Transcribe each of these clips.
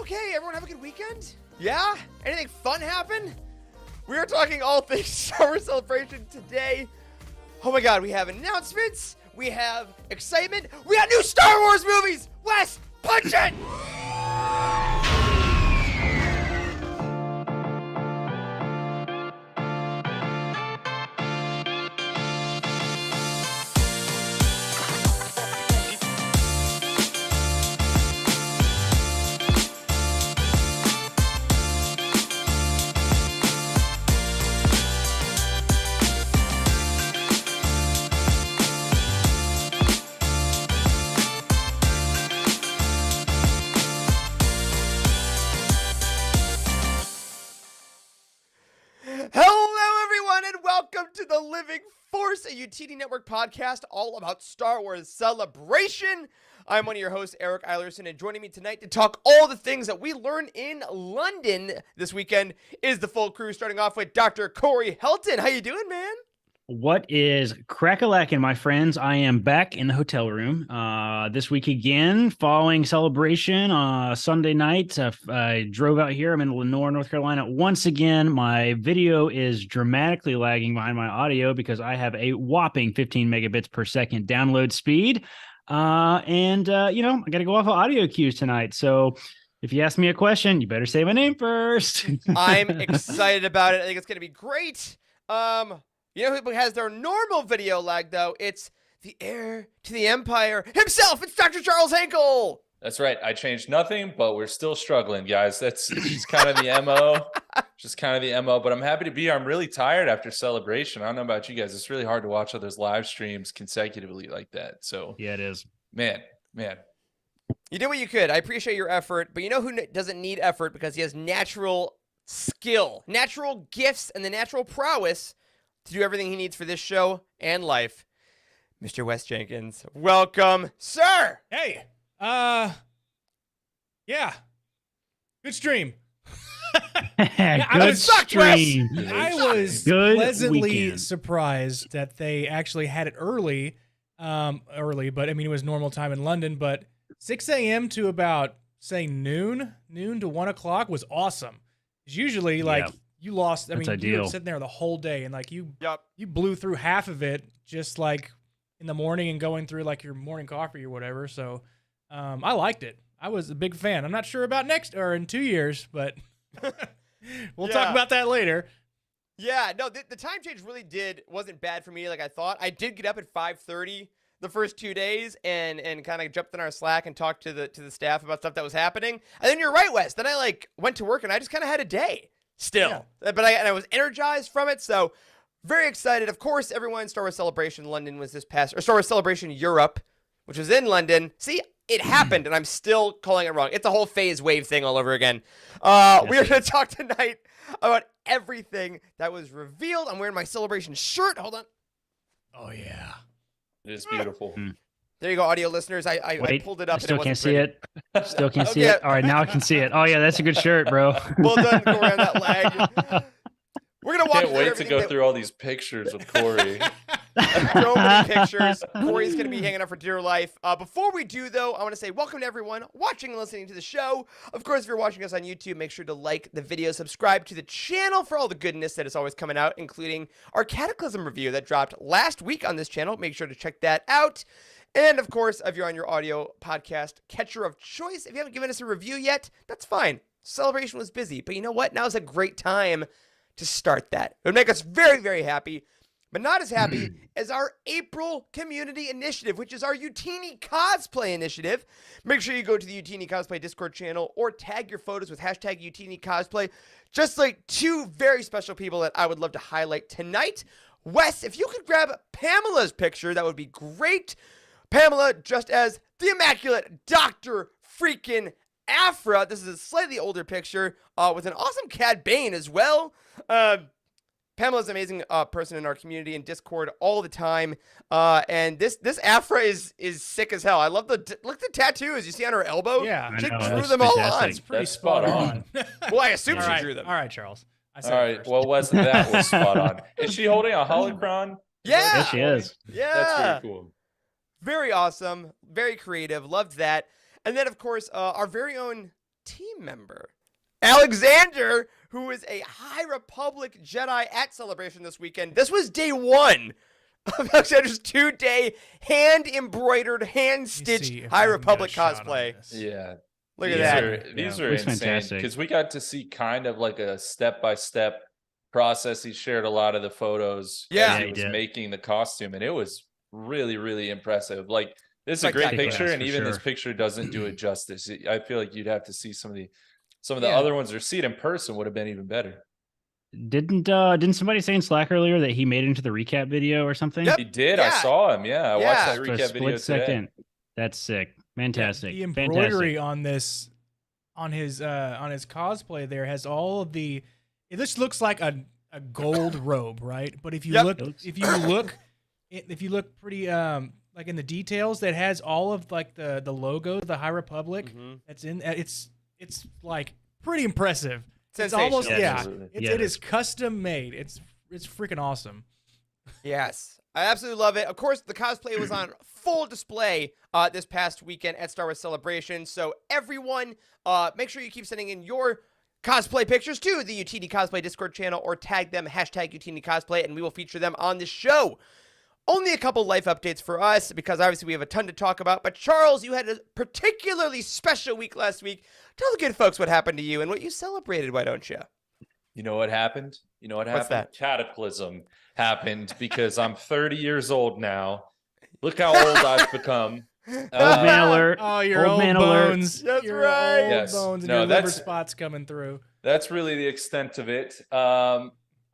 Okay, everyone have a good weekend? Yeah? Anything fun happen? We are talking all things Star Wars Celebration today. Oh my god, we have announcements, we have excitement, we got new Star Wars movies! Wes, punch it! Hello, everyone, and welcome to the Living Force, a Youtini Network podcast all about Star Wars Celebration. I'm one of your hosts, Eric Eilerson, and joining me tonight to talk all the things that we learned in London this weekend is the full crew, starting off with Dr. Corey Helton. How you doing, man? What is crack-a-lackin', my friends? I am back in the hotel room this week again, following Celebration Sunday night. I drove out here. I'm in Lenore, North Carolina. Once again, my video is dramatically lagging behind my audio because I have a whopping 15 megabits per second download speed. I got to go off of audio cues tonight. So if you ask me a question, you better say my name first. I'm excited about it. I think it's going to be great. You know who has their normal video lag, though? It's the heir to the empire himself. It's Dr. Charles Hankel. That's right. I changed nothing, but we're still struggling, guys. That's just kind of the MO. But I'm happy to be here. I'm really tired after Celebration. I don't know about you guys. It's really hard to watch others live streams consecutively like that. So yeah, it is. Man. You did what you could. I appreciate your effort, but you know who doesn't need effort because he has natural skill, natural gifts, and the natural prowess to do everything he needs for this show and life. Mr. Wes Jenkins, welcome, sir. Hey, yeah, good stream. Good stream. I was Good pleasantly weekend. surprised that they actually had it early, but I mean, it was normal time in London, but 6 a.m. to about, say, noon to 1 o'clock was awesome. It's usually, like, you lost, I mean, you were sitting there the whole day, and, like, you blew through half of it just, like, in the morning and going through, like, your morning coffee or whatever, so I liked it. I was a big fan. I'm not sure about in 2 years, but we'll talk about that later. Yeah, no, the time change really wasn't bad for me like I thought. I did get up at 5:30 the first 2 days and kind of jumped in our Slack and talked to the staff about stuff that was happening. And then you're right, Wes. Then I, like, went to work and I just kind of had a day. Still, but I was energized from it, so very excited. Of course, everyone, Star Wars Celebration London was this past, or Star Wars Celebration Europe, which was in London. See, it happened, and I'm still calling it wrong. It's a whole phase wave thing all over again. We are going to talk tonight about everything that was revealed. I'm wearing my Celebration shirt. Hold on. Oh, yeah. It is beautiful. There you go, audio listeners. I pulled it up. I still and can't see it. Still can't see Okay. it. All right, now I can see it. Oh, yeah, that's a good shirt, bro. Well done, go around that lag. We're going to walk Can't wait to go through all these pictures with Corey. So many pictures. Corey's going to be hanging out for dear life. Before we do, though, I want to say welcome to everyone watching and listening to the show. Of course, if you're watching us on YouTube, make sure to like the video, subscribe to the channel for all the goodness that is always coming out, including our Cataclysm review that dropped last week on this channel. Make sure to check that out. And, of course, if you're on your audio podcast catcher of choice, if you haven't given us a review yet, that's fine. Celebration was busy. But you know what? Now's a great time to start that. It would make us very, very happy. But not as happy as our April Community Initiative, which is our Youtini Cosplay Initiative. Make sure you go to the Youtini Cosplay Discord channel or tag your photos with hashtag Youtini Cosplay. Just like two very special people that I would love to highlight tonight. Wes, if you could grab Pamela's picture, that would be great. Pamela, just as the immaculate Dr. freaking Aphra. This is a slightly older picture with an awesome Cad Bane as well. Pamela's an amazing person in our community and Discord all the time. And this Aphra is sick as hell. I love look at the tattoos you see on her elbow. Yeah, she I know, drew that's them all fantastic. on. It's pretty That's spot spot on. Well, I assume All she right. drew them. All right, Charles. I said All it right. first. Well, Wes, that was spot on. Is she holding a holocron? Yeah. Yes, she is. Yeah. That's very cool. Very awesome. Very creative. Loved that. And then, of course, our very own team member. Alexander, who is a High Republic Jedi at Celebration this weekend. This was day one of Alexander's 2-day hand-embroidered, hand-stitched High Republic cosplay. Yeah. Look at that. These Yeah, are it's insane fantastic. because we got to see kind of like a step-by-step process. He shared a lot of the photos Yeah. as he he was did. making the costume, and it was really, really impressive. Like, this is a great Spectacular. picture, Yes, and for even this sure. picture doesn't do it justice. I feel like you'd have to see some of the Yeah. other ones, or see it in person would have been even better. Didn't somebody say in Slack earlier that he made it into the recap video or something? Yep. He did. Yeah. I saw him. Yeah, I watched that For a recap video split today. second. That's sick. Fantastic. The embroidery on this, on his cosplay there has all of the. This looks like a gold robe, right? But if you Yep. look, if you look pretty like in the details, that has all of like the logo of the High Republic. Mhm. That's in. It's like pretty impressive. It's Sensational. almost Yeah, absolutely. It is custom made. It's freaking awesome. Yes, I absolutely love it. Of course, the cosplay was on full display this past weekend at Star Wars Celebration. So everyone, make sure you keep sending in your cosplay pictures to the Youtini Cosplay Discord channel or tag them, #Youtini Cosplay, and we will feature them on the show. Only a couple life updates for us because obviously we have a ton to talk about. But Charles, you had a particularly special week last week. Tell the good folks what happened to you and what you celebrated, why don't you? You know what happened? You know what What's happened? that? Cataclysm happened because I'm 30 years old now. Look how old I've become. Old man alert. Oh, your Old old man alert. bones. That's your right. Old Yes. bones and No, your liver that's- spots coming through. That's really the extent of it.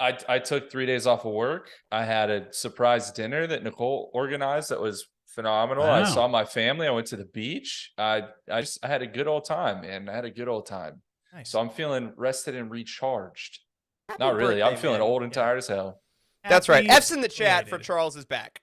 I took 3 days off of work. I had a surprise dinner that Nicole organized that was phenomenal. I Wow. saw my family. I went to the beach. I had a good old time, man. I had a good old time. Nice. So I'm feeling rested and recharged. Happy Not really. I'm birthday, feeling man. old and tired as hell. That's right. Happy F's in the chat for belated. Charles is back.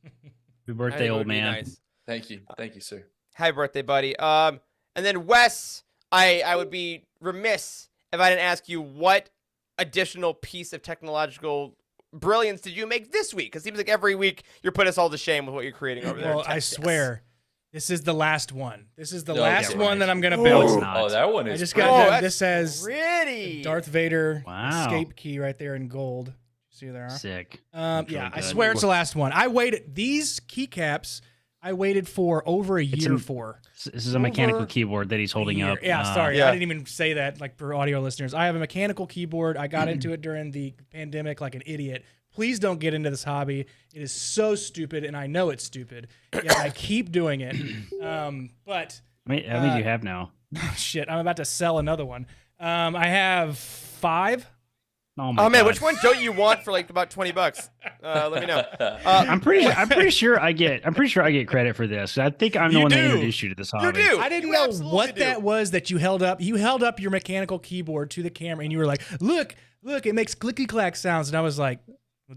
Happy I birthday, think it would old be man. nice. Thank you, sir. Happy birthday, buddy. And then Wes, I would be remiss if I didn't ask you what additional piece of technological brilliance did you make this week? Because it seems like every week you're putting us all to shame with what you're creating over there. Well, in I Texas. swear, this is the last one. This is the No, last yeah, one right. that I'm gonna No, build. it's not. Oh, that one is. I just pretty. got that's this says pretty. Darth Vader Wow. escape key right there in gold. See who there are? Sick. Yeah, really I good. swear it's the last one. I waited these keycaps. I waited for over a It's year an- for. This is a mechanical Over keyboard that he's holding year. up. Yeah, sorry, Yeah. I didn't even say that. Like for audio listeners, I have a mechanical keyboard. I got into it during the pandemic like an idiot. Please don't get into this hobby. It is so stupid, and I know it's stupid. Yet I keep doing it. But How many do you have now? shit, I'm about to sell another one. I have 5. Oh my Oh man, God. which one don't you want for like about $20? Let me know. I'm pretty sure I get credit for this. I think I'm the You one that do. introduced you to this hobby. You do. I didn't You know absolutely what do. that was that you held up. You held up your mechanical keyboard to the camera and you were like, look, it makes clicky clack sounds. And I was like,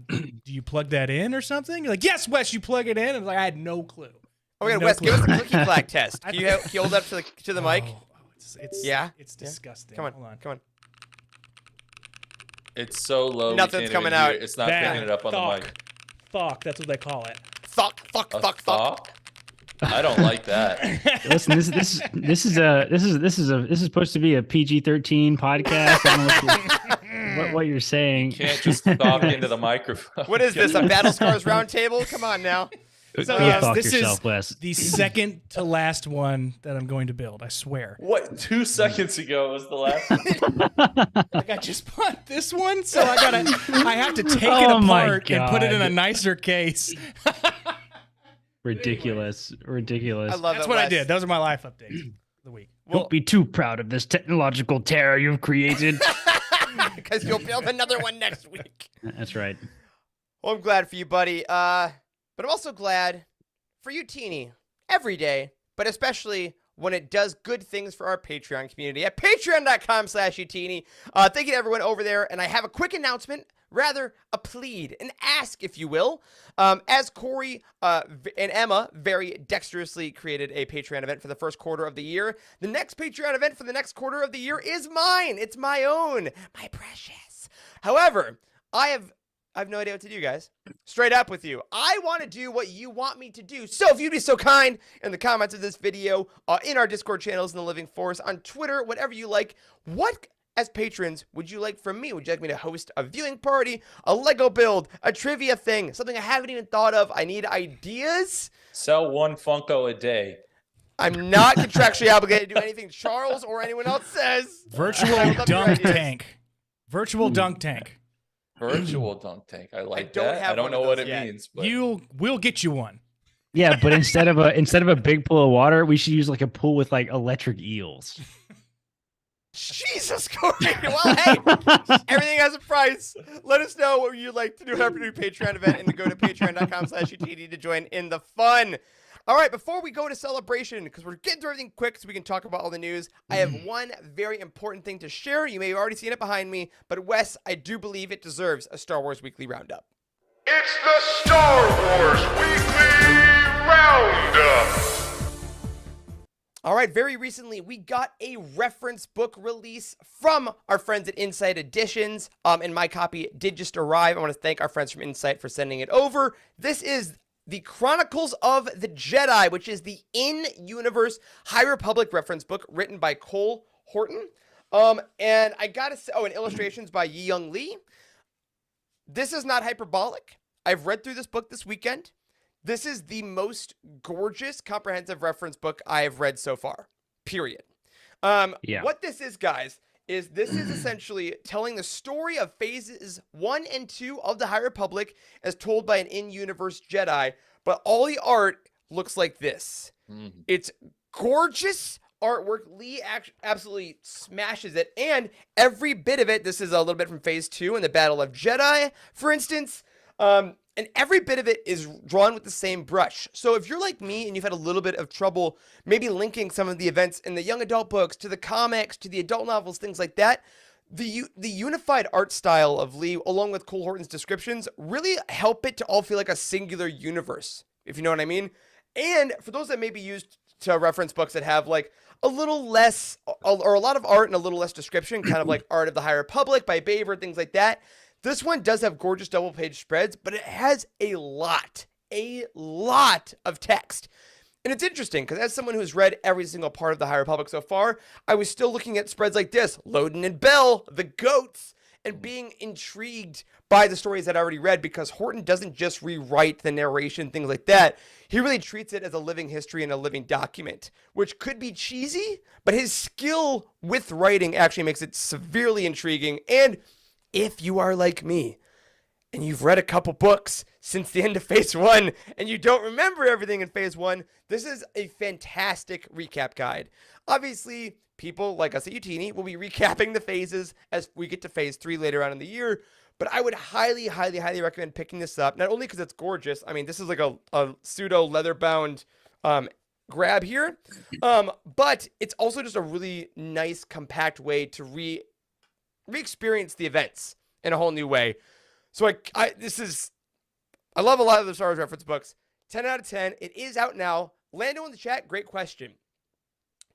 do you plug that in or something? You're like, yes, Wes, you plug it in. And I was like, I had no clue. Oh my God, No Wes, give us clue. the clicky clack test. Can you hold up to the mic? Oh, it's Yeah? It's Yeah. disgusting. Come on, Hold on. come on. It's so low. we Nothing's can't coming even hear out. it. It's not Bad. picking it up on the Thok. mic. Thok, that's what they call it. Fuck. A thok? I don't like that. Listen, this is supposed to be a PG-13 podcast. I don't know what you're saying. Can't just talk into the microphone. What is this? A Battle Scars roundtable? Come on now. So Go yes, fuck this yourself, is Wes. the second to last one that I'm going to build. I swear. What? 2 seconds ago was the last one. Like I just bought this one, so I have to take it Oh my apart and put it in a God. nicer case. Ridiculous. I love That's that. what I Wes. did. Those are my life updates of the week. Well, Don't be too proud of this technological terror you've created. because you'll build another one next week. That's right. Well, I'm glad for you, buddy. But I'm also glad for you, Teeny, every day, but especially when it does good things for our Patreon community at patreon.com/Youtini. Thank you to everyone over there. And I have a quick announcement, rather a plead, an ask, if you will. As Corey and Emma very dexterously created a Patreon event for the first quarter of the year, the next Patreon event for the next quarter of the year is mine. It's my own, my precious. However, I have I have no idea what to do, guys. Straight up with you. I want to do what you want me to do. So if you'd be so kind in the comments of this video, in our Discord channels in the Living Forest, on Twitter, whatever you like, what as patrons would you like from me? Would you like me to host a viewing party, a Lego build, a trivia thing, something I haven't even thought of? I need ideas. Sell one Funko a day. I'm not contractually obligated to do anything Charles or anyone else says. Virtual I would love your dunk ideas. tank. Virtual dunk tank. Virtual dunk tank. I like don't that. have I don't one know of what those it yet. means. But We'll get you one. Yeah, but instead of a big pool of water, we should use like a pool with like electric eels. Jesus, Corey. Well, hey, everything has a price. Let us know what you'd like to do at our new Patreon event and to go to patreon.com/Youtini to join in the fun. All right, before we go to celebration, because we're getting through everything quick so we can talk about all the news, I have one very important thing to share. You may have already seen it behind me, but Wes, I do believe it deserves a Star Wars Weekly Roundup. It's the Star Wars Weekly Roundup. All right, very recently, we got a reference book release from our friends at Insight Editions, and my copy did just arrive. I want to thank our friends from Insight for sending it over. This is The Chronicles of the Jedi, which is the in-universe High Republic reference book written by Cole Horton. And I gotta say, and illustrations by Yi Young Lee. This is not hyperbolic. I've read through this book this weekend. This is the most gorgeous, comprehensive reference book I have read so far, period. Yeah. What this is, guys, is this is essentially telling the story of phases 1 and 2 of the High Republic as told by an in-universe Jedi, but all the art looks like this. It's gorgeous artwork. Lee absolutely smashes it, and every bit of it, this is a little bit from phase 2 in the Battle of Jedi, for instance, and every bit of it is drawn with the same brush. So if you're like me and you've had a little bit of trouble maybe linking some of the events in the young adult books to the comics, to the adult novels, things like that, the unified art style of Lee, along with Cole Horton's descriptions, really help it to all feel like a singular universe, if you know what I mean. And for those that may be used to reference books that have like a little less, or a lot of art and a little less description, kind of like Art of the High Republic by Baver, things like that, this one does have gorgeous double-page spreads, but it has a lot of text. And it's interesting, because as someone who's read every single part of the High Republic so far, I was still looking at spreads like this, Loden and Bell, the goats, and being intrigued by the stories that I already read, because Horton doesn't just rewrite the narration, things like that. He really treats it as a living history and a living document, which could be cheesy, but his skill with writing actually makes it severely intriguing. And if you are like me and you've read a couple books since the end of phase 1 and you don't remember everything in phase 1, this is a fantastic recap guide. Obviously, people like us at Youtini will be recapping the phases as we get to phase 3 later on in the year, but I would highly, highly, highly recommend picking this up, not only because it's gorgeous. I mean, this is like a pseudo leather-bound grab here, but it's also just a really nice, compact way to re-experience the events in a whole new way. So I love a lot of the Star Wars reference books. 10 out of 10. It is out now. Lando in the chat, great question.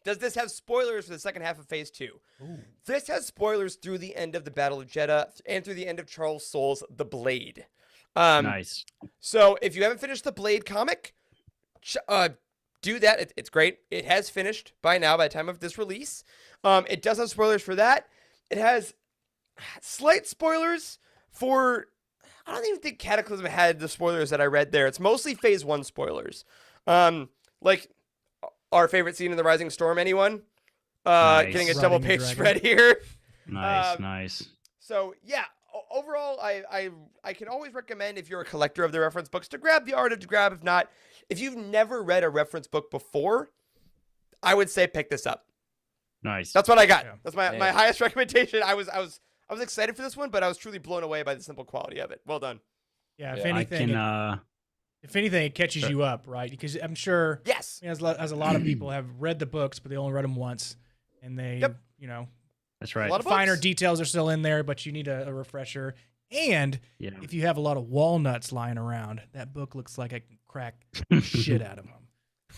Does this have spoilers for the second half of phase 2? Ooh. This has spoilers through the end of the Battle of Jeddah and through the end of Charles Soule's The Blade. Nice. So if you haven't finished the Blade comic, do that. It's great. It has finished by now, by the time of this release. It does have spoilers for that. It has slight spoilers for, I don't even think Cataclysm had the spoilers that I read there. It's mostly phase 1 spoilers. Like our favorite scene in The Rising Storm, anyone? Nice. Getting a Riding double the page dragon. spread here. Nice. So yeah, overall, I can always recommend, if you're a collector of the reference books, to grab the art, to grab. If not, if you've never read a reference book before, I would say pick this up. Nice. That's what I got. Yeah. That's my highest recommendation. I was excited for this one, but I was truly blown away by the simple quality of it. Well done. Yeah, Yeah, if I anything, if anything, it catches you up, right? Because I'm sure, Yes. as a lot of people have read the books, but they only read them once, and they, Yep. That's right. A lot of finer books. details are still in there, but you need a refresher. And Yeah. if you have a lot of walnuts lying around, that book looks like I can crack shit out of them.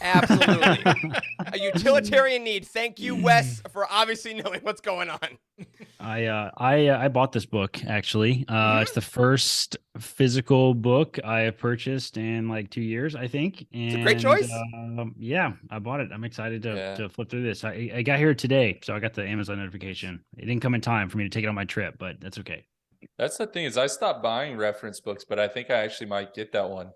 Absolutely. A utilitarian need. Thank you, Wes, for obviously knowing what's going on. I bought this book actually. It's the first physical book I have purchased in like 2 years, I think. It's a great choice. Yeah, I bought it. I'm excited Yeah. to flip through this. I got here today, so I got the Amazon notification. It didn't come in time for me to take it on my trip, but that's okay. That's the thing is I stopped buying reference books, but I think I actually might get that one.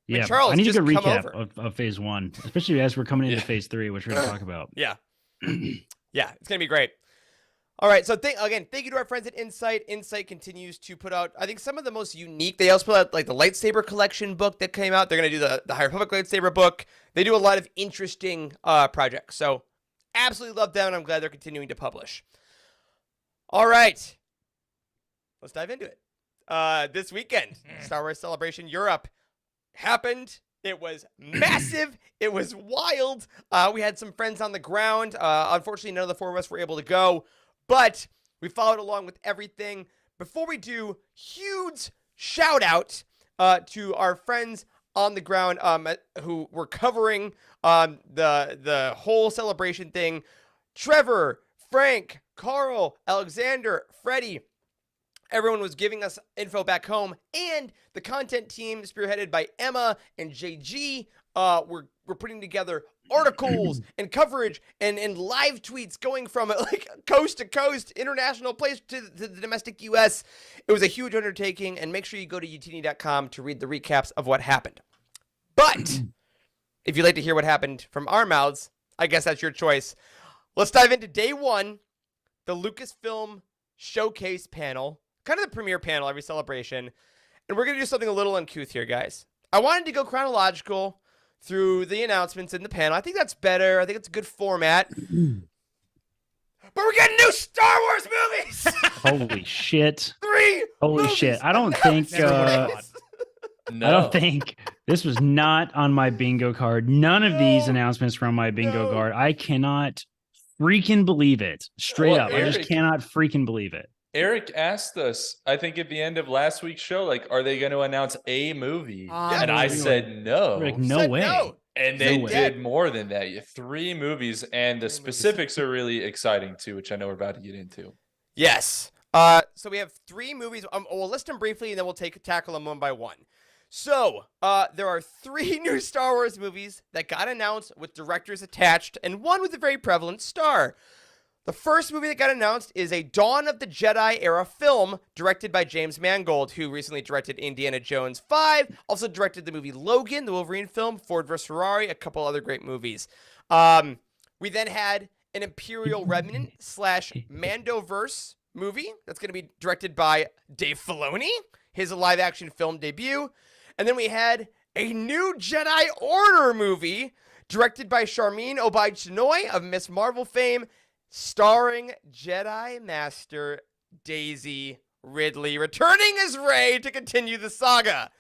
Yeah, Charles, I need a just good come recap over. of phase one, especially as we're coming into Yeah. phase three, which we're going to talk about. Yeah. Yeah, it's going to be great. All right, so thank you to our friends at Insight. Insight continues to put out, I think, some of the most unique. They also put out like the lightsaber collection book that came out. They're going to do the High Republic lightsaber book. They do a lot of interesting projects. So absolutely love them, and I'm glad they're continuing to publish. All right, let's dive into it. This weekend, Star Wars Celebration Europe happened. It was massive. It was wild. We had some friends on the ground. Unfortunately, none of the four of us were able to go, but we followed along with everything. Before we do, huge shout out to our friends on the ground who were covering the whole celebration thing. Trevor, Frank, Carl, Alexander, Freddie. Everyone was giving us info back home, and the content team spearheaded by Emma and JG were putting together articles and coverage and live tweets going from like coast to coast, international place to the domestic U.S. It was a huge undertaking, and make sure you go to youtini.com to read the recaps of what happened. But if you'd like to hear what happened from our mouths, I guess that's your choice. Let's dive into day one, the Lucasfilm Showcase panel. Kind of the premiere panel every celebration. And we're going to do something a little uncouth here, guys. I wanted to go chronological through the announcements in the panel. I think that's better. I think it's a good format. But we're getting new Star Wars movies! Holy shit. 3 Holy movies shit. I don't think Never would've thought. No. I don't think this was not on my bingo card. None of these announcements from my bingo No. card. I cannot freaking believe it. Straight Well, up. I just Eric- cannot freaking believe it. Eric asked us, I think at the end of last week's show, like, are they going to announce a movie? Yeah. And I said no. We're like, no Said way. no. And No they way. did more than that. 3 movies, and the 3 movies. specifics are really exciting too, which I know we're about to get into. Yes. So we have 3 movies. We'll list them briefly, and then we'll tackle them one by one. So, there are 3 new Star Wars movies that got announced with directors attached, and one with a very prevalent star. The first movie that got announced is a Dawn of the Jedi era film directed by James Mangold, who recently directed Indiana Jones 5, also directed the movie Logan, the Wolverine film, Ford vs. Ferrari, a couple other great movies. We then had an Imperial Remnant / Mandoverse movie that's going to be directed by Dave Filoni, his live-action film debut. And then we had a new Jedi Order movie directed by Charmin Obaid-Chinoy of Miss Marvel fame, starring Jedi Master Daisy Ridley, returning as Rey to continue the saga.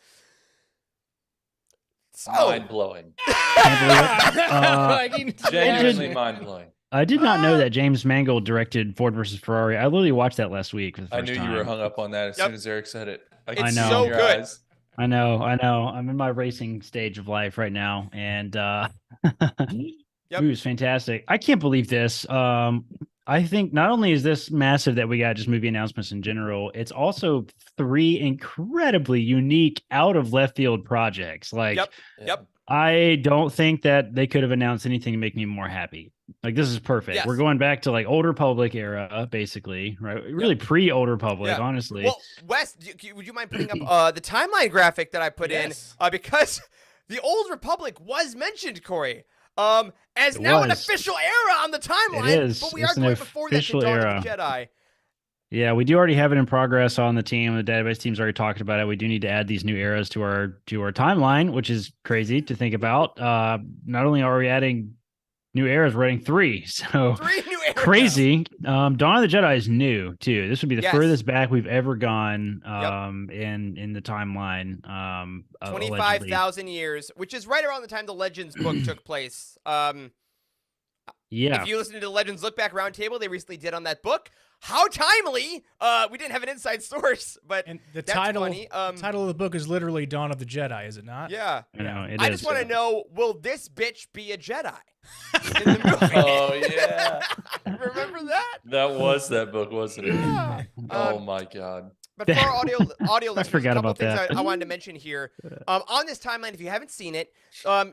So, Mind blowing. Like, he- Genuinely mind blowing. I did not know that James Mangold directed Ford versus Ferrari. I literally watched that last week for the first I knew time. you were hung up on that as Yep. soon as Eric said it. I It's could see so it in your good. eyes. I know. I'm in my racing stage of life right now, and it was fantastic. I can't believe this. I think not only is this massive that we got just movie announcements in general, it's also 3 incredibly unique, out of left field projects. Like, Yep. I don't think that they could have announced anything to make me more happy. Like, this is perfect. Yes. We're going back to like Old Republic era, basically, right? Really pre-Old Republic, Yeah. honestly. Well, Wes, would you mind putting up the timeline graphic that I put Yes. in? Because the Old Republic was mentioned, Corey, as It now an was. official era on the timeline. It is. But we It's are an going before that to official Dawn era. of the Jedi. Yeah, we do already have it in progress on the team. The database team's already talked about it. We do need to add these new eras to our timeline, which is crazy to think about. Not only are we adding new eras, we're adding 3. So 3 new eras. crazy. Dawn of the Jedi is new too. This would be the Yes. furthest back we've ever gone in the timeline. 25,000 years, which is right around the time the Legends book took place. Yeah. If you listen to the Legends Look Back Roundtable, they recently did on that book. How timely! We didn't have an inside source, but And the that's title, funny. the title of the book is literally Dawn of the Jedi, is it not? Yeah. I know it I is. just want to know, will this bitch be a Jedi in the movie? Oh yeah, Remember that? that was that book, wasn't it? Yeah. Oh my god. But for our audio listeners, forgot a couple about things that. I wanted to mention here. On this timeline, if you haven't seen it,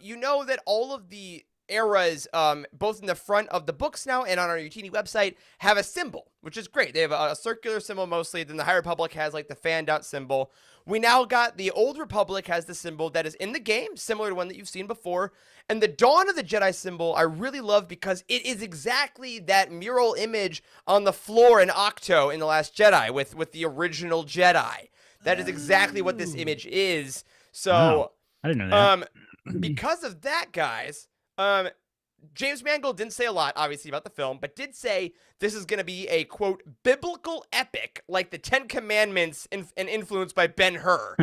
you know that all of the eras, both in the front of the books now and on our Youtini website, have a symbol, which is great. They have a circular symbol mostly. Then the High Republic has like the fanned out symbol. We now got the Old Republic has the symbol that is in the game, similar to one that you've seen before. And the Dawn of the Jedi symbol I really love because it is exactly that mural image on the floor in Octo in The Last Jedi with the original Jedi. That is exactly what this image is. So, Wow. I didn't know that. because of that, guys, James Mangold didn't say a lot, obviously, about the film, but did say this is going to be a, quote, biblical epic like the Ten Commandments and influenced by Ben-Hur.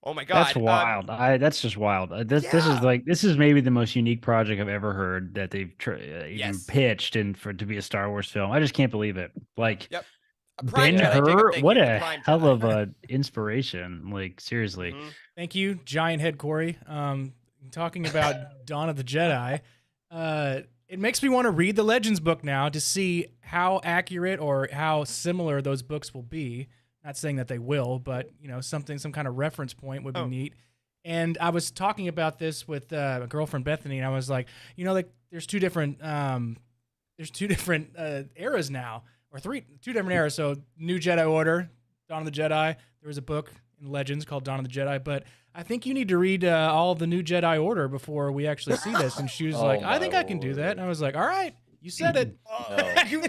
Oh, my God. That's wild. That's just wild. This is yeah. like this is maybe the most unique project I've ever heard that they've even Yes. pitched and for it to be a Star Wars film. I just can't believe it. Like Yep. A Prime Jedi, Jacob, Ben-Hur, thank what you, a Prime hell Jedi. of a inspiration. Like seriously. Mhm. Thank you, Giant Head Corey. Talking about Dawn of the Jedi, it makes me want to read the Legends book now to see how accurate or how similar those books will be. Not saying that they will, but some kind of reference point would be neat. And I was talking about this with my girlfriend Bethany, and I was like, there's two different eras now, or two different eras. So New Jedi Order, Dawn of the Jedi. There was a book in Legends called Dawn of the Jedi, but I think you need to read all of the New Jedi Order before we actually see this. And she was like, I think I can do that. And I was like, all right, you said it. New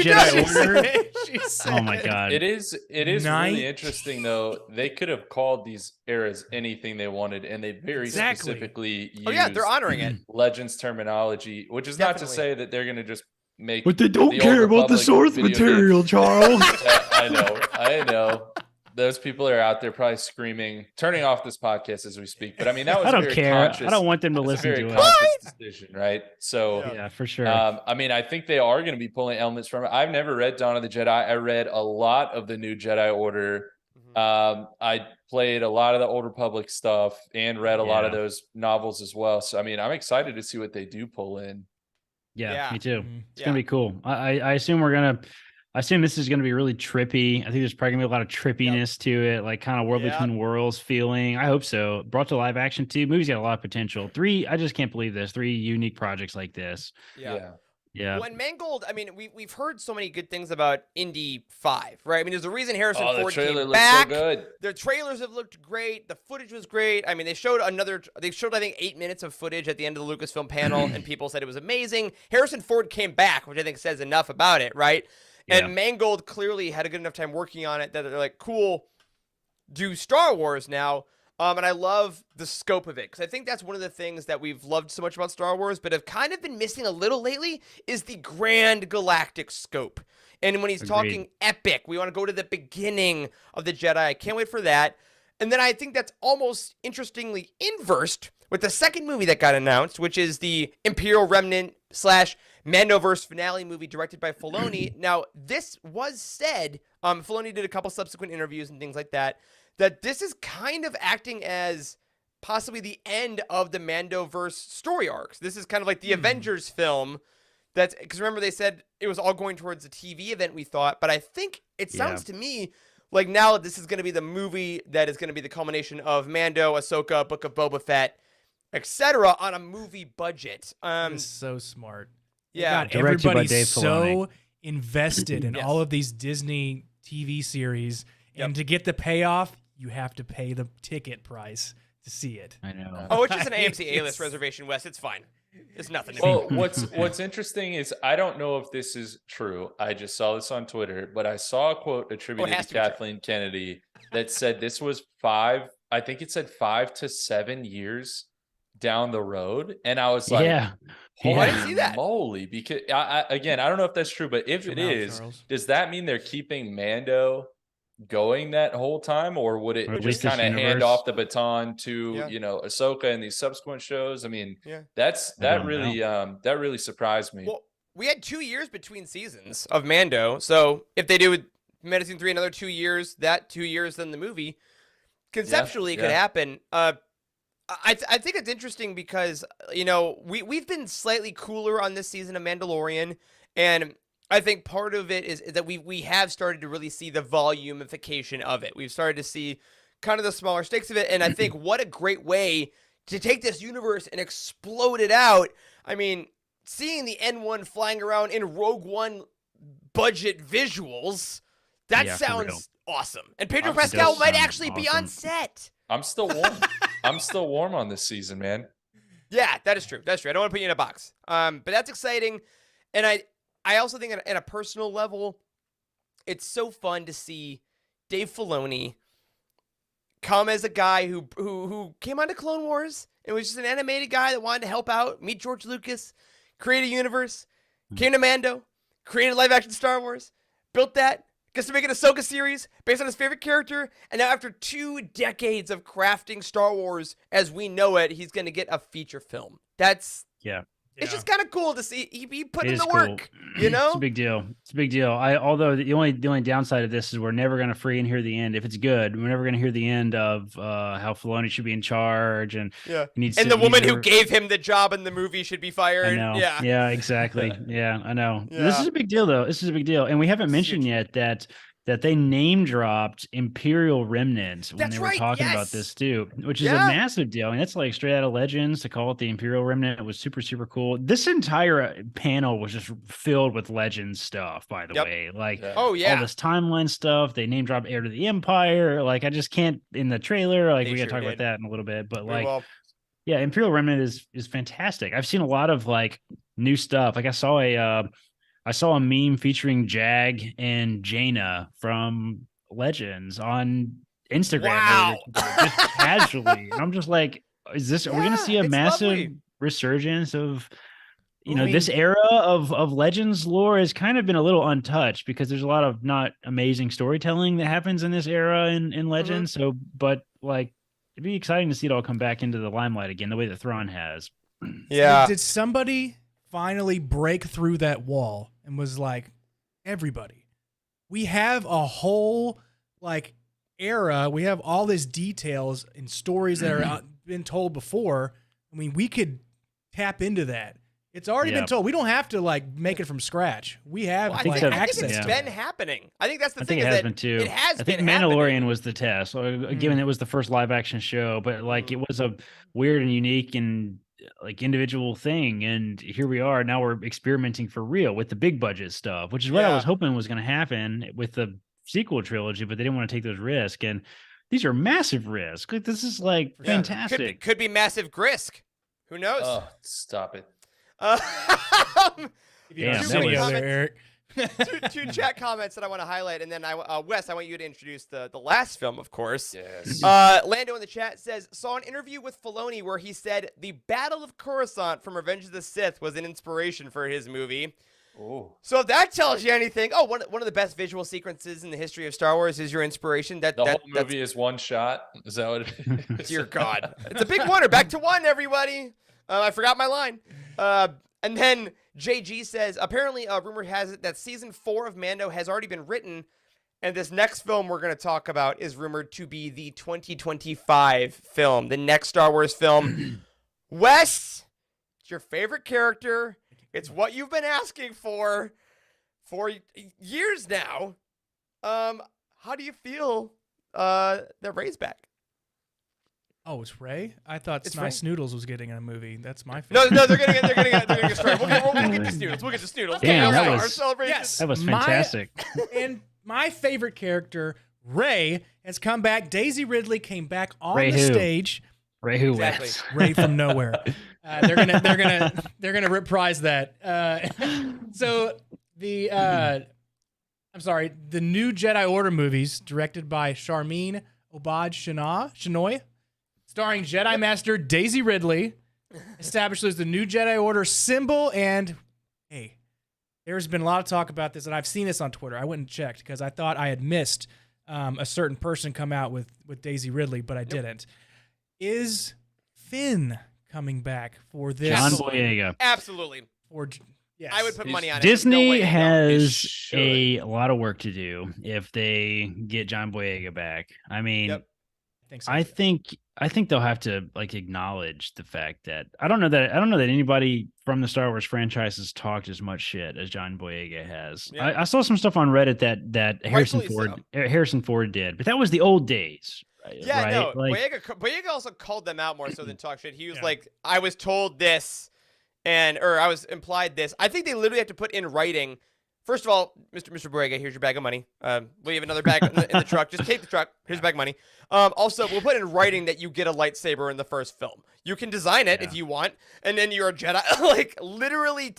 Jedi Order. She said Oh my it. god. It is really interesting though. They could have called these eras anything they wanted, and they very Exactly. specifically used Oh, yeah, they're honoring it. Legends terminology, which is not to Definitely. say that they're going to just make. But they don't the Old care about the Republic source video material, game. Charles. Yeah, I know. Those people are out there probably screaming, turning off this podcast as we speak. But I mean, that was I don't very care. conscious. I don't want them to That's a listen very to it. conscious decision, right? So, Yeah, for sure. I mean, I think they are going to be pulling elements from it. I've never read Dawn of the Jedi. I read a lot of the New Jedi Order. I played a lot of the Old Republic stuff and read a lot of those novels as well. So, I mean, I'm excited to see what they do pull in. Yeah, Yeah. me too. Mhm. It's gonna be cool. I assume I assume this is gonna be really trippy. I think there's probably gonna be a lot of trippiness to it, like kind of World Yep. Between Worlds feeling. I hope so. Brought to live action too. Movie's got a lot of potential. I just can't believe this. 3 unique projects like this. Yeah. When Mangold, I mean, we've heard so many good things about Indy 5, right? I mean, there's a reason Harrison Oh, the Ford trailer came looks back. so good. Their trailers have looked great. The footage was great. I mean, they showed I think 8 minutes of footage at the end of the Lucasfilm panel, and people said it was amazing. Harrison Ford came back, which I think says enough about it, right? Yeah. And Mangold clearly had a good enough time working on it that they're like, cool, do Star Wars now. And I love the scope of it because I think that's one of the things that we've loved so much about Star Wars, but have kind of been missing a little lately is the grand galactic scope. And when he's Agreed. talking epic, we want to go to the beginning of the Jedi. I can't wait for that. And then I think that's almost interestingly inversed with the second movie that got announced, which is the Imperial Remnant / Mandoverse finale movie directed by Filoni. Now, this was said, Filoni did a couple subsequent interviews and things like that this is kind of acting as possibly the end of the Mandoverse story arcs. This is kind of like the Avengers film. Because remember they said it was all going towards a TV event, we thought, but I think it sounds to me like now this is going to be the movie that is going to be the culmination of Mando, Ahsoka, Book of Boba Fett, etc. on a movie budget. That's so smart. Yeah. God, Directed by everybody's Dave so invested in Yes. all of these Disney TV series, Yep. and to get the payoff, you have to pay the ticket price to see it. I know. Oh, it's just an AMC It's- A-list reservation, Wes. It's fine. It's nothing to Well, me. what's interesting is I don't know if this is true. I just saw this on Twitter, but I saw a quote attributed has to to be true. Kathleen Kennedy that said this was I think it said 5 to 7 years down the road, and I was like, yeah. Oh, I Yeah. didn't see that. moly! Because again, I don't know if that's true, but if Your it mouth, is, Charles. does that mean they're keeping Mando going that whole time, or would it Or at just least this kind of hand universe? off the baton to Yeah. Ahsoka and these subsequent shows? I mean, Yeah. that really surprised me. Well, we had 2 years between seasons of Mando, so if they do Mando season 3 another 2 years, that 2 years then the movie conceptually could happen. I think it's interesting because we've been slightly cooler on this season of Mandalorian, and I think part of it is that we have started to really see the volumification of it. We've started to see kind of the smaller stakes of it, and I think what a great way to take this universe and explode it out. I mean, seeing the N1 flying around in Rogue One budget visuals, that sounds awesome. And Pedro Pascal might actually be on set. I'm still warm. I'm still warm on this season, man. Yeah, that is true. That's true. I don't want to put you in a box. But that's exciting. And I also think at a personal level, it's so fun to see Dave Filoni come as a guy who came onto Clone Wars and was just an animated guy that wanted to help out, meet George Lucas, create a universe, came to Mando, created live action Star Wars, built that, gets to make an Ahsoka series based on his favorite character, and now after 2 decades of crafting Star Wars as we know it, he's going to get a feature film. That's It's just kind of cool to see he put in the work, you know? It's a big deal. It's a big deal. Although the only downside of this is we're never going to freaking hear the end. If it's good, we're never going to hear the end of how Filoni should be in charge and the woman who gave him the job in the movie should be fired. I know. Yeah. Yeah, exactly. Yeah, I know. Yeah. This is a big deal though. This is a big deal. And we haven't mentioned yet that they name dropped Imperial Remnant when they were talking about this too, which is a massive deal. I mean, that's like straight out of Legends to call it the Imperial Remnant. It was super, super cool. This entire panel was just filled with Legends stuff, by the way. Like, all this timeline stuff. They name dropped Heir to the Empire. Like, I just can't in the trailer. Like, we got to talk about that in a little bit. But yeah, Imperial Remnant is fantastic. I've seen a lot of like new stuff. Like, I saw a meme featuring Jag and Jaina from Legends on Instagram. Wow. Just casually. And I'm just like, are we going to see a massive resurgence of, this era of Legends lore has kind of been a little untouched because there's a lot of not amazing storytelling that happens in this era in Legends. So, but like, it'd be exciting to see it all come back into the limelight again, the way that Thrawn has. Yeah. Did somebody finally break through that wall and was like, everybody, we have a whole like era. We have all these details and stories that are been told before. I mean, we could tap into that. It's already been told. We don't have to like make it from scratch. We have I think access. it's been happening. I think that's the thing. I think it has been too. It has I think been Mandalorian happening. was the test. Given it was the first live action show, but like it was a weird and unique and like individual thing, and here we are now. We're experimenting for real with the big budget stuff, which is what I was hoping was going to happen with the sequel trilogy, but they didn't want to take those risks, and these are massive risks. Like, this is like fantastic. Could be massive Grisk. Who knows? Oh, stop it. Eric. two chat comments that I want to highlight, and then Wes, I want you to introduce the last film, of course. Yes. Lando in the chat says, saw an interview with Filoni where he said the Battle of Coruscant from Revenge of the Sith was an inspiration for his movie. Ooh. So if that tells you anything, one of the best visual sequences in the history of Star Wars is your inspiration. The whole movie is one shot. Is that what it is? Dear God. It's a big winner. Back to one, everybody. I forgot my line. And then JG says, apparently rumor has it that season 4 of Mando has already been written, and this next film we're going to talk about is rumored to be the 2025 film, the next Star Wars film. Wes, it's your favorite character. It's what you've been asking for years now. How do you feel that Rey's back? Oh, it's Rey? I thought Snice Noodles was getting a movie. That's my No, favorite. they're getting it straight. We'll get to Snoodles. We'll get to Snoodles. Damn, Okay, that our was- celebration. Yes. That was fantastic. And my favorite character, Rey, has come back. Daisy Ridley came back on Rey the who? stage. Rey who Exactly. wins. Rey from nowhere. They're gonna reprise that. So the the new Jedi Order movies, directed by Sharmeen Obaid-Chinoy, starring Jedi Master Daisy Ridley, establishes the new Jedi Order symbol. And hey, there's been a lot of talk about this, and I've seen this on Twitter. I went and checked because I thought I had missed a certain person come out with Daisy Ridley, but I didn't. Is Finn coming back for this? John Boyega. Absolutely. For yes. I would put money on it. Disney No way they don't. has should. a lot of work to do if they get John Boyega back. I mean, Yep. I think so. I think they'll have to like acknowledge the fact that I don't know that anybody from the Star Wars franchise has talked as much shit as John Boyega has. Yeah. I saw some stuff on Reddit that Rightfully Harrison Ford did, but that was the old days. Yeah, right? no. Like, Boyega also called them out more so than talk shit. He was Yeah. like, I was told this, or I was implied this. I think they literally have to put in writing. First of all, Mr. Boyega, here's your bag of money. We have another bag in the truck. Just take the truck. Here's your bag of money. Also, we'll put in writing that you get a lightsaber in the first film. You can design it if you want, and then you're a Jedi. Like, literally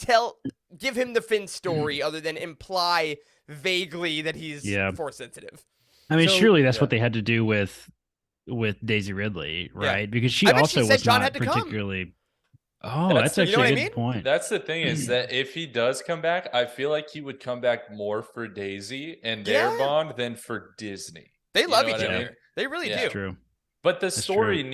give him the Finn story other than imply vaguely that he's Force sensitive. I mean, So- surely that's what they had to do with Daisy Ridley, right? Because she I bet also she said was John not had to come. particularly. Oh, That's that's the- actually you know what I a good mean? point. That's the thing is that if he does come back, I feel like he would come back more for Daisy and their Yeah. bond than for Disney. They You love know each what I other. mean? They really Yeah. do. True. But the That's story true.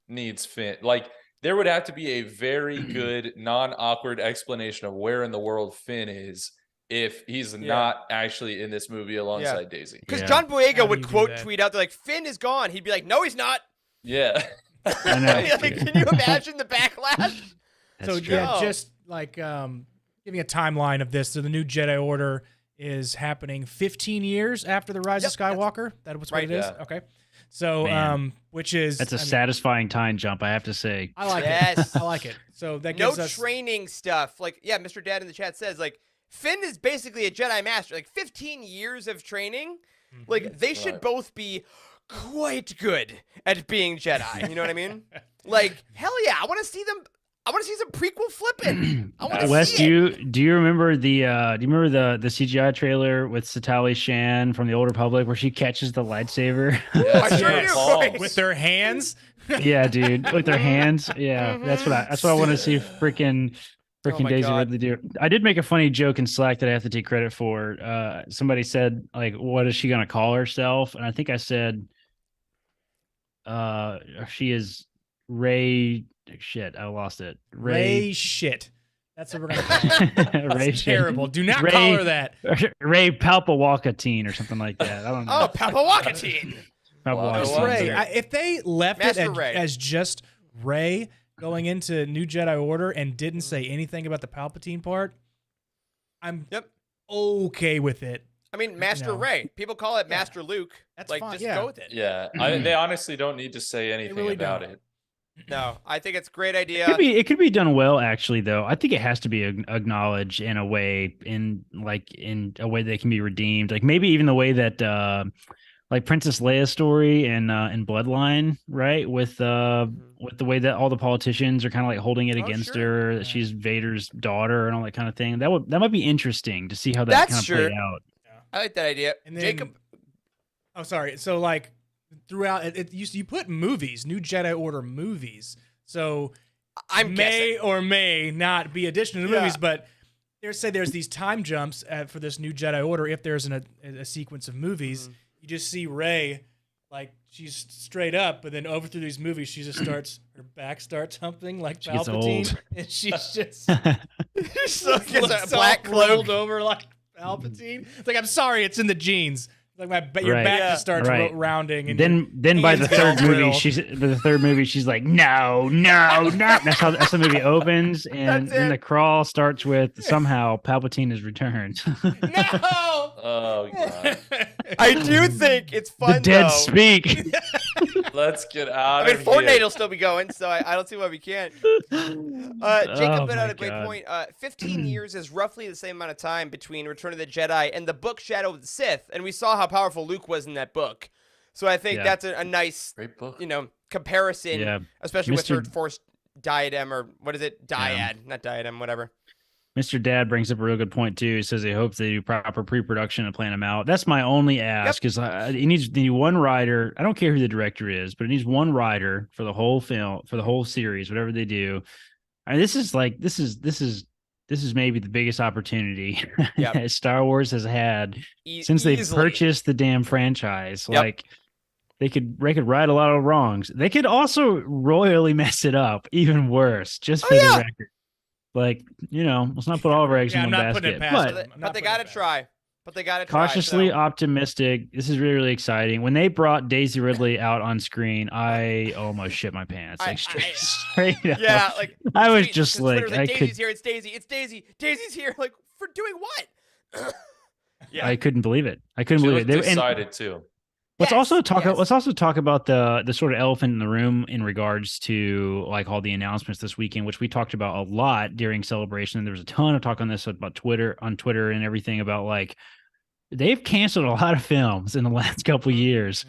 needs Finn. Like there would have to be a very good, non-awkward explanation of where in the world Finn is if he's not actually in this movie alongside Daisy. Because Yeah. John Boyega How do would you do quote that? tweet out, they're like, Finn is gone. He'd be like, no, he's not. Yeah. I know. Like, can you imagine the backlash? That's So true. yeah, Oh. just like giving a timeline of this. So the new Jedi Order is happening 15 years after the Rise of Yep, Skywalker. That was right, what it is. yeah. Okay. So Man. which is That's a I mean, satisfying time jump, I have to say. I like Yes. it. I like it. So that No gives us training stuff. Like, yeah, Mr. Dad in the chat says, like, Finn is basically a Jedi Master. Like, 15 years of training. Like, they should Right. both be quite good at being Jedi. You know what I mean? Like, hell yeah. I want to see some prequel flipping. I want to Wes, see it. do you remember the CGI trailer with Satali Shan from the Old Republic where she catches the lightsaber? Yeah, I sure it's do, palms. Corey. with their hands. Yeah, dude, with their hands. Yeah, that's what I want to see. Freaking Oh my Daisy God. Ridley do. I did make a funny joke in Slack that I have to take credit for. Somebody said like, "What is she gonna call herself?" And I think I said, "She is Ray." Shit, I lost it. Ray shit. That's what we're gonna call it. Ray That's shit. terrible. Do not Ray- call her that. Ray Palpawalkatine or something like that. I don't know. Oh, Palpawalkatine. Wow. It's Wow. Ray. Yeah. If they left it Master Ray. as just Ray going into New Jedi Order and didn't say anything about the Palpatine part, I'm okay with it. I mean, Master No. Ray. People call it Yeah. Master Luke. That's like, fine, just yeah. go with it. Yeah. They honestly don't need to say anything really about don't. it. No, I think it's a great idea. It could be done well, actually. Though I think it has to be acknowledged in a way, in a way that can be redeemed. Like maybe even the way that like Princess Leia's story in Bloodline, right? With the way that all the politicians are kind of like holding it against sure. her, that she's Vader's daughter and all that kind of thing. That might be interesting to see how that That's kind of sure. played out. I like that idea. And then, Jacob. Oh, sorry. So like throughout it you put movies, New Jedi Order movies. So I'm may guessing. or may not be addition to the Yeah. movies, but there's these time jumps for this New Jedi Order. If there's a sequence of movies, Mm-hmm. you just see Rey, like she's straight up, but then over through these movies, she just starts her back starts humping like She gets Palpatine, old. and she's just So gets a looks black all rolled cloak. over like Palpatine. It's like I'm sorry, it's in the genes. Like your Right. back Yeah. just starts Right. rounding, and Then by the hands get all third movie, brittle. she's like, no. That's how the movie opens, and That's then it. the crawl starts with somehow Palpatine is returned. no. Oh god. I do think it's fun, The dead though. speak. Let's get out I mean, of Fortnite here. will still be going, so I don't see why we can't. Jacob Oh put my out a great God. point. 15 years is roughly the same amount of time between Return of the Jedi and the book Shadow of the Sith, and we saw how powerful Luke was in that book. So I think Yeah. that's a nice, Great book. comparison, Yeah. especially with her Mr. Force diadem, or what is it? Dyad, not diadem, whatever. Mr. Dad brings up a real good point too. He says he hopes they do proper pre-production and plan them out. That's my only ask, because it needs one writer. I don't care who the director is, but it needs one writer for the whole film, for the whole series, whatever they do. I mean, this is this is maybe the biggest opportunity Yep. that Star Wars has had since they've Easily. purchased the damn franchise. Yep. Like they could right a lot of wrongs. They could also royally mess it up, even worse, just for the record. Like, let's not put all of our eggs in one basket. But they got to try. But they got to try. Cautiously optimistic. This is really, really exciting. When they brought Daisy Ridley out on screen, I almost shit my pants. Like straight up. Yeah, like I was just like, Daisy's here. It's Daisy. It's Daisy. Daisy's here. Like, for doing what? Yeah, I couldn't believe it. I couldn't believe it. They were excited too. Let's also talk about the sort of elephant in the room in regards to like all the announcements this weekend, which we talked about a lot during Celebration. And there was a ton of talk on this about Twitter and everything about like they've canceled a lot of films in the last couple years.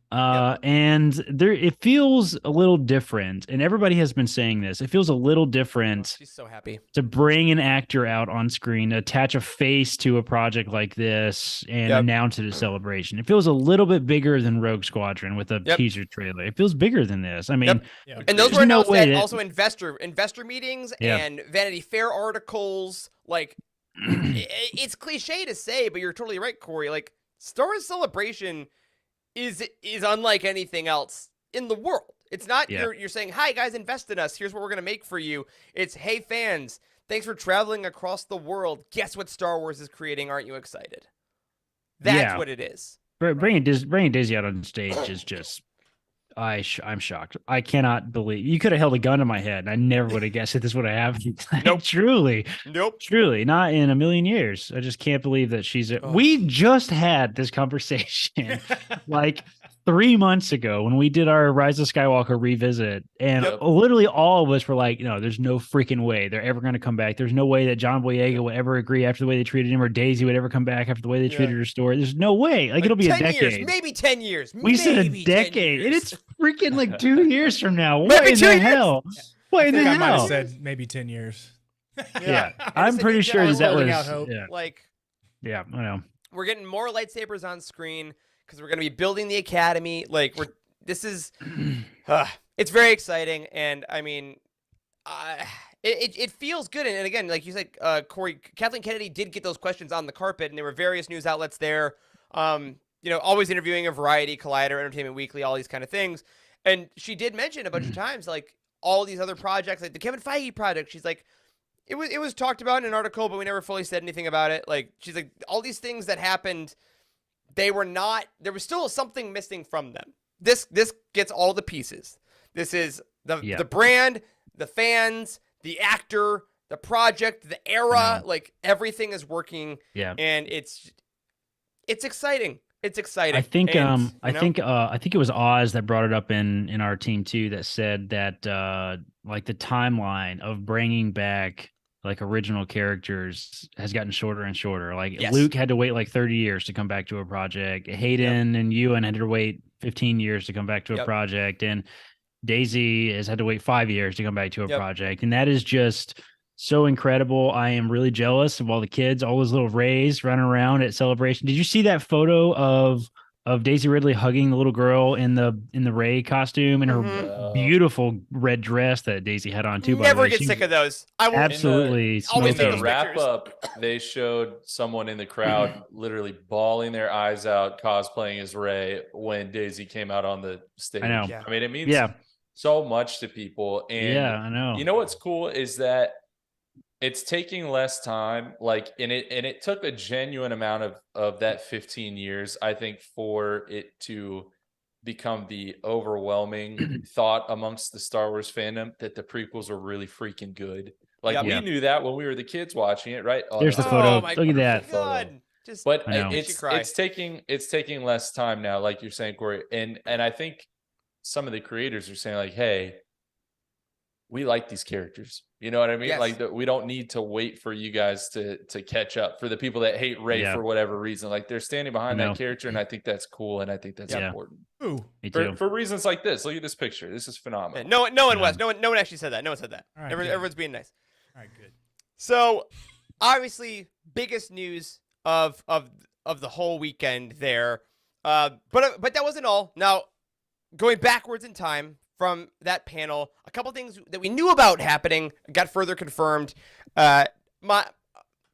And it feels a little different, and everybody has been saying this. It feels a little different. She's so happy to bring an actor out on screen, attach a face to a project like this, and announce it at Celebration. It feels a little bit bigger than Rogue Squadron with a teaser trailer. It feels bigger than this. I mean, and those were announced at also investor meetings and Vanity Fair articles. Like, it's cliche to say, but you're totally right, Corey. Like, Star Wars Celebration is unlike anything else in the world. It's not you're saying, "Hi guys, invest in us. Here's what we're going to make for you." It's, "Hey fans, thanks for traveling across the world. Guess what Star Wars is creating? Aren't you excited?" That's what it is. Bringing Daisy out on stage is just I'm shocked. I cannot believe you could have held a gun to my head and I never would have guessed that this would have happened. Nope. Truly, not in a million years. I just can't believe that she's we just had this conversation like 3 months ago when we did our Rise of Skywalker revisit, and literally all of us were like, no, there's no freaking way they're ever going to come back. There's no way that John Boyega would ever agree after the way they treated him, or Daisy would ever come back after the way they treated her story. There's no way. Like it'll be a decade. Years, maybe 10 years. We said a decade, and it's freaking like 2 years from now. What in the hell? What in the hell? I might have said maybe 10 years. Yeah, I'm pretty sure that was I know. We're getting more lightsabers on screen because we're going to be building the academy. Like it's very exciting, and I mean, it feels good. And again, like you said, Corey, Kathleen Kennedy did get those questions on the carpet, and there were various news outlets there. Always interviewing a Variety, Collider, Entertainment Weekly, all these kind of things. And she did mention a bunch of times, like all these other projects, like the Kevin Feige project. She's like, it was talked about in an article, but we never fully said anything about it. Like she's like, all these things that happened, there was still something missing from them. This gets all the pieces. This is the brand, the fans, the actor, the project, the era, like everything is working. Yeah. And it's exciting. It's exciting. I think I think it was Oz that brought it up in our team too, that said that like the timeline of bringing back like original characters has gotten shorter and shorter. Like Luke had to wait like 30 years to come back to a project. Hayden and Ewan had to wait 15 years to come back to a project, and Daisy has had to wait 5 years to come back to a project. And that is just so incredible. I am really jealous of all the kids, all those little Rays running around at Celebration. Did you see that photo of Daisy Ridley hugging the little girl in the Ray costume and her beautiful red dress that Daisy had on too? Never get sick of those. I will absolutely. Always in the wrap up, they showed someone in the crowd literally bawling their eyes out, cosplaying as Ray when Daisy came out on the stage. I know. Yeah. I mean, it means so much to people. And I know. You know what's cool is that it's taking less time, like, and it took a genuine amount of that 15 years, I think, for it to become the overwhelming thought amongst the Star Wars fandom that the prequels are really freaking good. Like we knew that when we were the kids watching it, right? There's the photo. Look at that. God. But it's taking less time now, like you're saying, Corey. And I think some of the creators are saying like, hey, we like these characters. You know what I mean? Yes. Like we don't need to wait for you guys to catch up. For the people that hate Rey for whatever reason, like they're standing behind that character, and I think that's cool, and I think that's important. Ooh, for reasons like this. Look at this picture. This is phenomenal. No one was. No one actually said that. No one said that. Right, everyone's being nice. All right, good. So, obviously, biggest news of the whole weekend there. But that wasn't all. Now, going backwards in time from that panel, a couple things that we knew about happening got further confirmed. my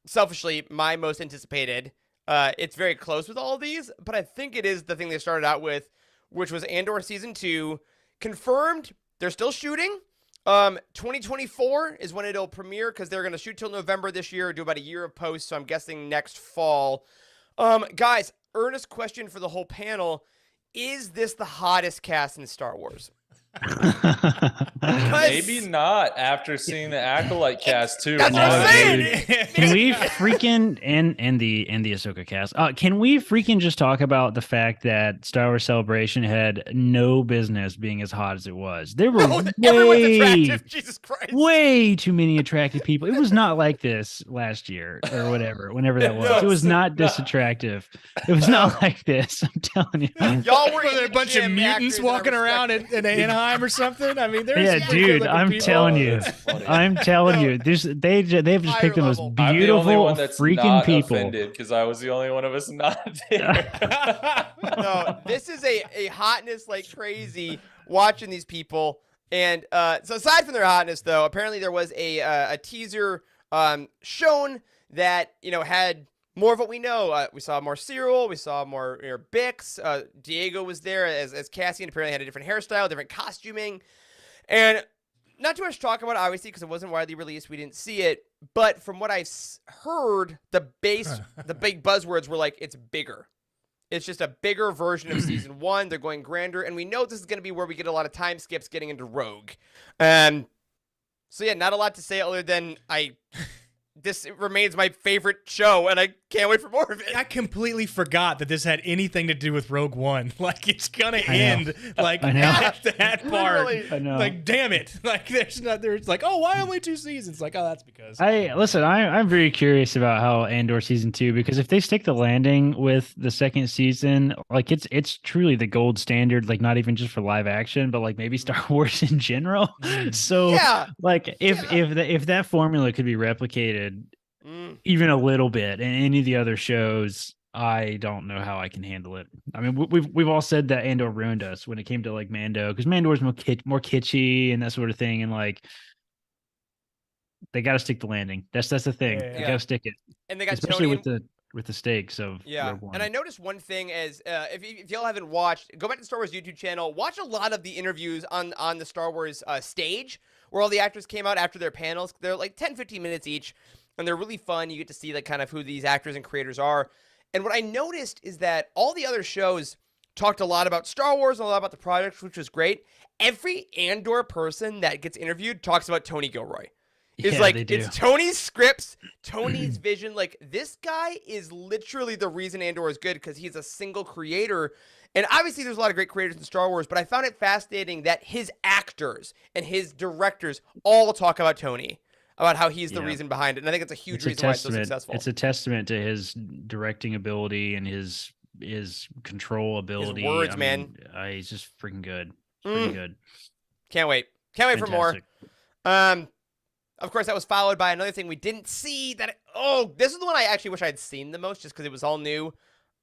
selfishly my most anticipated. It's very close with all of these, but I think it is the thing they started out with, which was Andor season 2, confirmed. They're still shooting. 2024 is when it'll premiere because they're gonna shoot till November this year, do about a year of post. So I'm guessing next fall. Guys, earnest question for the whole panel: is this the hottest cast in Star Wars? Maybe not after seeing the Acolyte cast too. That's what I'm saying. Can we freaking and the Ahsoka cast? Can we freaking just talk about the fact that Star Wars Celebration had no business being as hot as it was? There were Everyone's attractive. Jesus Christ. way too many attractive people. It was not like this last year or whenever that was. It was not this attractive. It was not like this. I'm telling you. Y'all were Were there a bunch of mutants walking around in Anaheim or something? I mean, there's Yeah, dude, I'm telling you. I'm telling you. They've just picked the most level. I'm the beautiful only one that's freaking not people. offended because I was the only one of us not there. No, this is a hotness like crazy watching these people. And so aside from their hotness, though, apparently there was a teaser shown that, had more of what we know. We saw more Cyril. We saw more Bix. Diego was there as Cassian. Apparently had a different hairstyle, different costuming. And not too much to talk about, obviously, because it wasn't widely released. We didn't see it. But from what I heard, the big buzzwords were like, it's bigger. It's just a bigger version of season 1. They're going grander. And we know this is going to be where we get a lot of time skips getting into Rogue. So, yeah, not a lot to say other than this remains my favorite show, and I can't wait for more of it. I completely forgot that this had anything to do with Rogue One. Like, it's gonna end like at that part. Literally. I know. Like, damn it! Like, there's like, oh, why only 2 seasons? Like, oh, that's because. I'm very curious about how Andor season 2, because if they stick the landing with the second season, like it's truly the gold standard. Like, not even just for live action, but like maybe Star Wars in general. So, Yeah. like if that formula could be replicated even a little bit in any of the other shows, I don't know how I can handle it. I mean, we've all said that Andor ruined us when it came to like Mando, because Mandor's more kitschy and that sort of thing, and like they got to stick the landing. That's the thing. Yeah. They got to stick it, And they got especially Tony with the stakes of Rogue One. And I noticed one thing as if y'all haven't watched, go back to the Star Wars YouTube channel, watch a lot of the interviews on the Star Wars stage where all the actors came out after their panels. They're like 10-15 minutes each, and they're really fun. You get to see like kind of who these actors and creators are. And what I noticed is that all the other shows talked a lot about Star Wars and a lot about the project, which was great. Every Andor person that gets interviewed talks about Tony Gilroy. It's like, it's Tony's scripts, Tony's vision. Like, this guy is literally the reason Andor is good, because he's a single creator. And obviously there's a lot of great creators in Star Wars, but I found it fascinating that his actors and his directors all talk about Tony, about how he's the reason behind it. And I think it's a huge reason why it's so successful. It's a testament to his directing ability and his control ability. His words, man. He's just freaking good. Freaking good. Can't wait. Can't wait Fantastic. for more. Of course, that was followed by another thing we didn't see that. This is the one I actually wish I had seen the most, just because it was all new.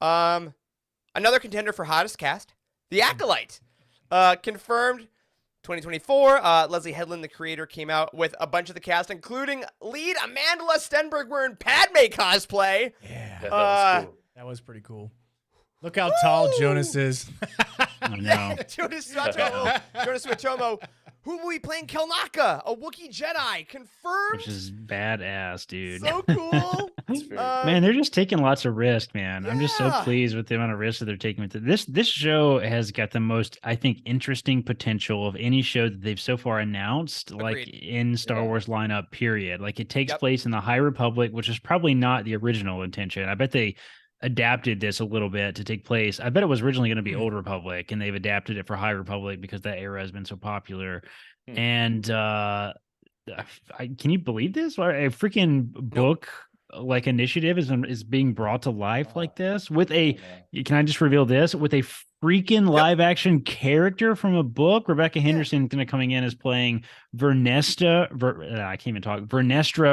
Another contender for hottest cast, The Acolyte, confirmed 2024. Leslie Headland, the creator, came out with a bunch of the cast, including lead Amandla Stenberg wearing Padme cosplay. Yeah, that was cool. that was pretty cool. Look how tall Jonas is. I know. Jonas Suatomo, who will be playing Kelnaka, a Wookiee Jedi, confirmed. Which is badass, dude. So cool. Man, they're just taking lots of risk, man. I'm just so Yeah. pleased with the amount of risk that they're taking with it. This show has got the most, I think, interesting potential of any show that they've so far announced, like Agreed. in Star Wars lineup, period. Like, it takes Yep. place in the High Republic, which is probably not the original intention. I bet they adapted this a little bit to take place. I bet it was originally going to be Old Republic, and they've adapted it for High Republic because that era has been so popular. And can you believe this? A freaking book like initiative is being brought to life like this with a. Can I just reveal this, with a freaking live action character from a book? Rebecca Henderson going to coming in as playing Vernestra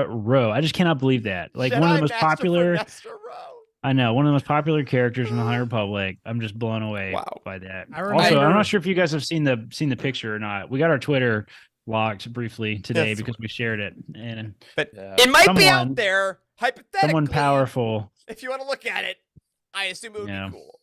Rowe. I just cannot believe that. Like, Jedi one of the most Master popular. Vernestra Rowe. I know, one of the most popular characters in the High Republic. I'm just blown away Wow. by that. I Also, remember- I'm not sure if you guys have seen the picture or not. We got our Twitter locked briefly today Yes. because we shared it, and But Yeah. it might be out Someone- there, hypothetically. someone powerful. If you want to look at it, I assume it would Yeah. be cool.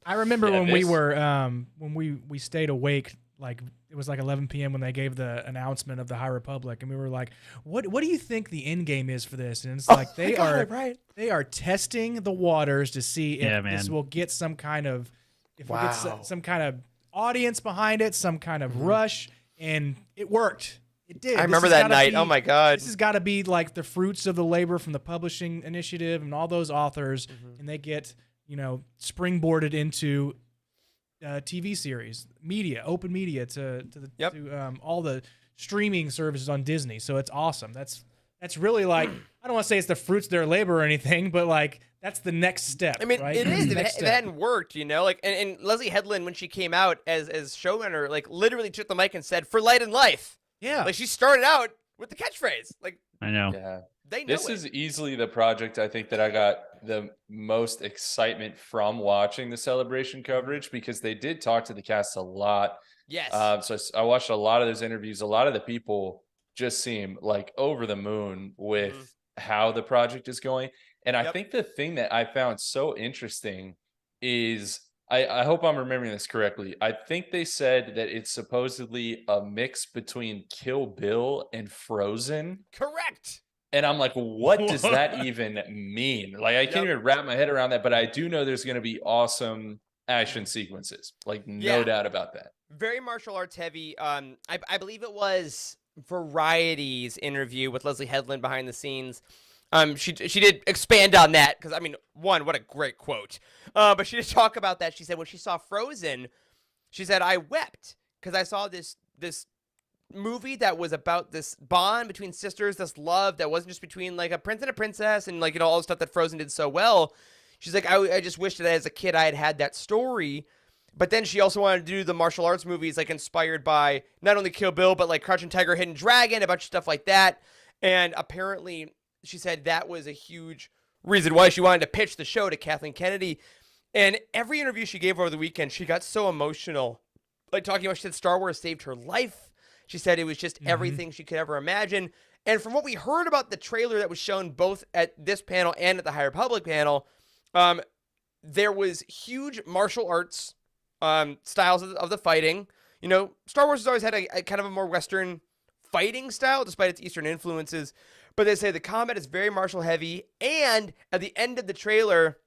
I remember Yeah, when we this- were when we stayed awake, like it was like 11 p.m. when they gave the announcement of the High Republic, and we were like, what do you think the end game is for this? And it's like they are right. they are testing the waters to see if Yeah, this man. will get some kind of we get Wow. some kind of audience behind it, some kind of rush, and it worked. It did. I This remember has that gotta night. be- Oh my god. This has got to be like the fruits of the labor from the publishing initiative and all those authors, and they get springboarded into TV series, media, open media to Yep. all the streaming services on Disney. So it's awesome. That's really like I don't want to say it's the fruits of their labor or anything, but like that's the next step. I mean, right? it is. If Next it hadn't worked, like, and Leslie Headland, when she came out as showrunner, like, literally took the mic and said, "For light and life." yeah. Like, she started out with the catchphrase. Like, I know. Yeah. they know This it. is easily the project I think that I got the most excitement from watching the celebration coverage because they did talk to the cast a lot. Yes. I watched a lot of those interviews. A lot of the people just seem like over the moon with how the project is going. And I Yep. think the thing that I found so interesting is I hope I'm remembering this correctly. I think they said that it's supposedly a mix between Kill Bill and Frozen. Correct. And I'm like, what does that even mean? Like, I can't Yep. even wrap my head around that, but I do know there's going to be awesome action sequences. Like, no Yeah. doubt about that. Very martial arts heavy. I believe it was Variety's interview with Leslie Headland behind the scenes. She did expand on that because I mean, one, what a great quote. But she did talk about that. She said when she saw Frozen, she said I wept because I saw this movie that was about this bond between sisters, this love that wasn't just between like a prince and a princess, and like all the stuff that Frozen did so well. She's like, I just wished that as a kid I had had that story. But then she also wanted to do the martial arts movies, like inspired by not only Kill Bill, but like Crouching Tiger, Hidden Dragon, a bunch of stuff like that. And apparently, she said that was a huge reason why she wanted to pitch the show to Kathleen Kennedy. And every interview she gave over the weekend, she got so emotional. Like talking about, she said Star Wars saved her life. She said it was just everything she could ever imagine. And from what we heard about the trailer that was shown both at this panel and at the High Republic panel, there was huge martial arts styles of the fighting. Star Wars has always had a kind of a more Western fighting style, despite its Eastern influences. But they say the combat is very martial heavy. And at the end of the trailer,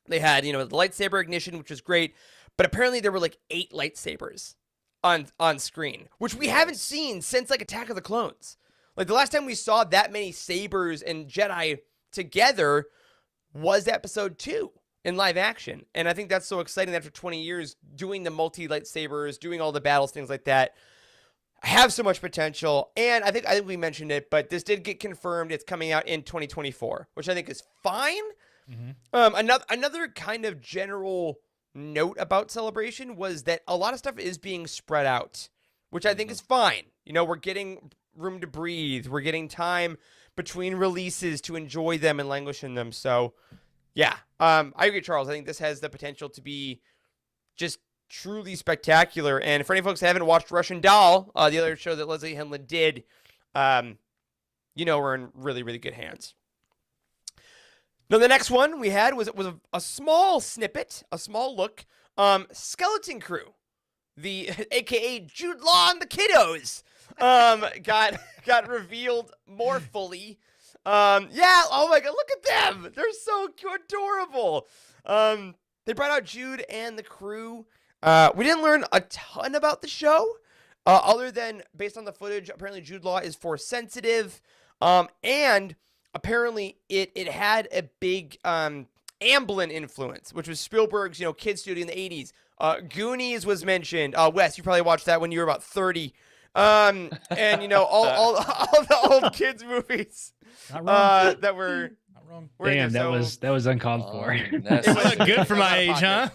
they had, the lightsaber ignition, which was great. But apparently there were like 8 lightsabers on screen, which we haven't seen since like Attack of the Clones. Like the last time we saw that many sabers and Jedi together was episode 2 in live action. And I think that's so exciting that after 20 years doing the multi lightsabers, doing all the battles, things like that, have so much potential. And I think we mentioned it, but this did get confirmed. It's coming out in 2024, which I think is fine. Another kind of general note about Celebration was that a lot of stuff is being spread out, which I think is fine. We're getting room to breathe. We're getting time between releases to enjoy them and languish in them. So, yeah, I agree, Charles. I think this has the potential to be just truly spectacular. And for any folks that haven't watched Russian Doll, the other show that Leslie Henlin did, we're in really, really good hands. Now, the next one we had was a small snippet, a small look. Skeleton Crew, the AKA Jude Law and the Kiddos, got revealed more fully. Yeah, oh my God, look at them. They're so adorable. They brought out Jude and the crew. We didn't learn a ton about the show, other than based on the footage, apparently Jude Law is Force sensitive. And apparently it had a big Amblin influence, which was Spielberg's, kids studio in the 80s. Goonies was mentioned. Wes, you probably watched that when you were about 30. And all the old kids movies Not wrong. that were Not wrong. were in Damn, there. that was uncalled for. That's- Good for my age, huh?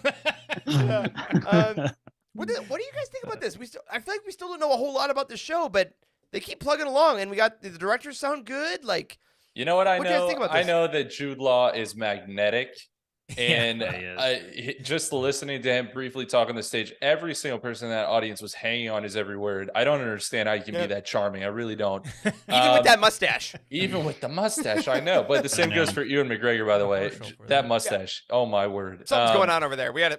What do you guys think about this? I feel like we still don't know a whole lot about the show, but they keep plugging along, and we got the directors sound good. Like, You know what I What do you guys know? think about I this? know that Jude Law is magnetic, And Yeah, he is. just listening to him briefly talk on the stage, every single person in that audience was hanging on his every word. I don't understand how you can be Yep. that charming. I really don't. Even with that mustache. Even with the mustache, I know. But the same goes know. for Ewan McGregor, by the way. Partial for That that. mustache. Oh my word. Something's going on over there. We I-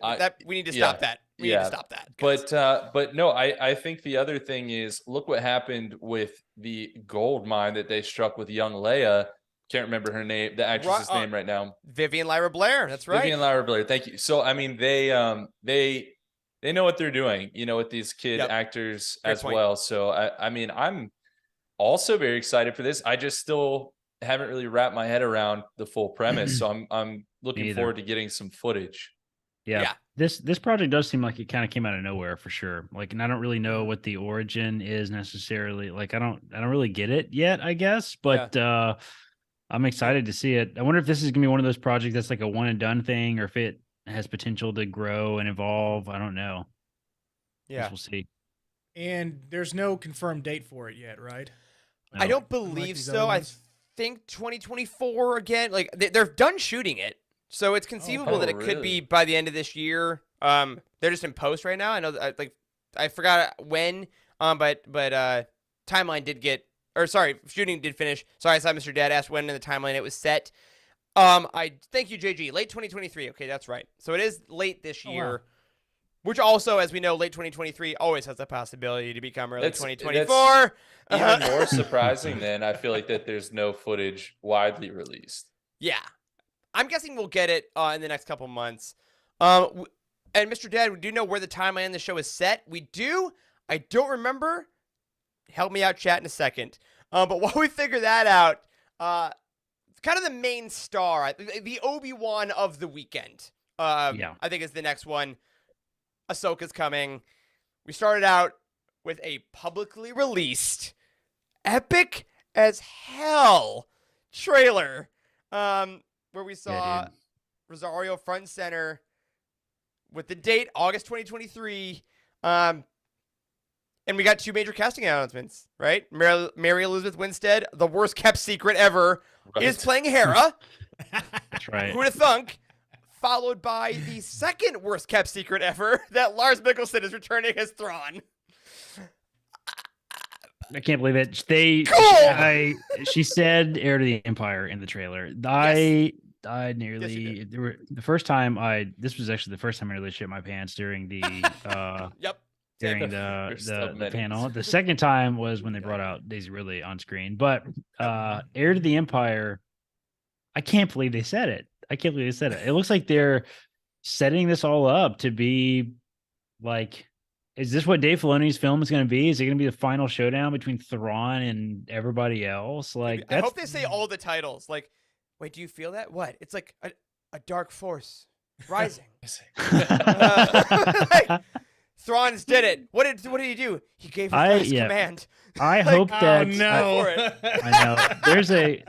need to yeah, stop that. We need to stop that. guys. But no, I think the other thing is, look what happened with the gold mine that they struck with young Leia. Can't remember her name, the actress's name right now. Vivian Lyra Blair. That's right. Vivian Lyra Blair. Thank you. So I mean, they know what they're doing, with these kid Yep. actors Great as point. well. So I mean, I'm also very excited for this. I just still haven't really wrapped my head around the full premise. So I'm looking either. forward to getting some footage. Yeah. Yeah. This project does seem like it kind of came out of nowhere for sure. Like, and I don't really know what the origin is necessarily. Like, I don't really get it yet, I guess. But I'm excited to see it. I wonder if this is gonna be one of those projects that's like a one and done thing, or if it has potential to grow and evolve. I don't know. Guess Yeah. we'll see. And there's no confirmed date for it yet, right? I don't Unlike believe these so. other I ones? think 2024 again. Like they're done shooting it, so it's conceivable that it could be really? by the end of this year. They're just in post right now. I know that I forgot when. But timeline did get, or sorry, shooting did finish. Sorry, I saw Mr. Dad asked when in the timeline it was set. I thank you, JG. Late 2023. Okay, that's right. So it is late this Oh, year. wow. Which also, as we know, late 2023 always has the possibility to become early That's 2024. Even more surprising than I feel like that there's no footage widely released. Yeah. I'm guessing we'll get it in the next couple months. And Mr. Dad, we do know where the timeline of the show is set. We do. I don't remember. Help me out, chat, in a second. But while we figure that out, kind of the main star, the Obi-Wan of the weekend, Yeah. I think is the next one. Ahsoka's coming. We started out with a publicly released, epic as hell trailer, where we saw dude. Rosario front and center with the date August 2023. And we got two major casting announcements, right? Mary Elizabeth Winstead, the worst kept secret ever, is playing Hera. That's right. Who would have thunk? Followed by the second worst kept secret ever, that Lars Mikkelsen is returning as Thrawn. I can't believe it. She said heir to the empire in the trailer. I nearly the first time this was actually the first time I really shit my pants during the Yep. during the panel. The second time was when they brought out Daisy Ridley on screen. But heir to the empire, I can't believe they said it. It looks like they're setting this all up to be like, is this what Dave Filoni's film is going to be? Is it going to be the final showdown between Thrawn and everybody else? Like, I hope they say all the titles. Like, wait, do you feel that? What? It's like a dark force rising. Like, Thrawn's did it. What did he do? He gave his last command. I hope that. Oh no! I know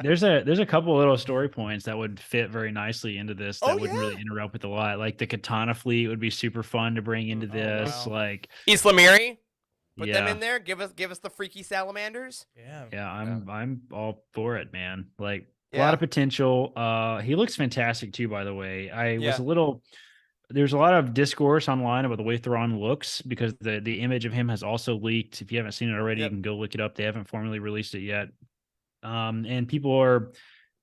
there's a couple of little story points that would fit very nicely into this that wouldn't really interrupt with a lot. Like the Katana fleet would be super fun to bring into this. wow. Like Isla Miri, put them in there. Give us the freaky salamanders. Yeah. I'm all for it, man. Like a lot of potential. He looks fantastic too, by the way. There's a lot of discourse online about the way Thrawn looks because the image of him has also leaked. If you haven't seen it already, you can go look it up. They haven't formally released it yet. And people are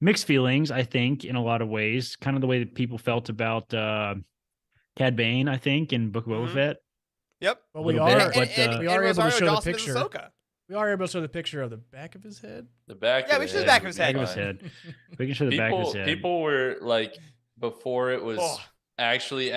mixed feelings, I think, in a lot of ways, kind of the way that people felt about Cad Bane, I think, in Book of Boba Fett. Yep. Well, we we are- are And able to Rosario show the Dawson as picture. Ahsoka. We are able to show the picture of the back of his head. The back. Yeah, of we the should the head back of would his be head. Back of his fine. head. We can show the back of his head. People were like, before it was Oh. actually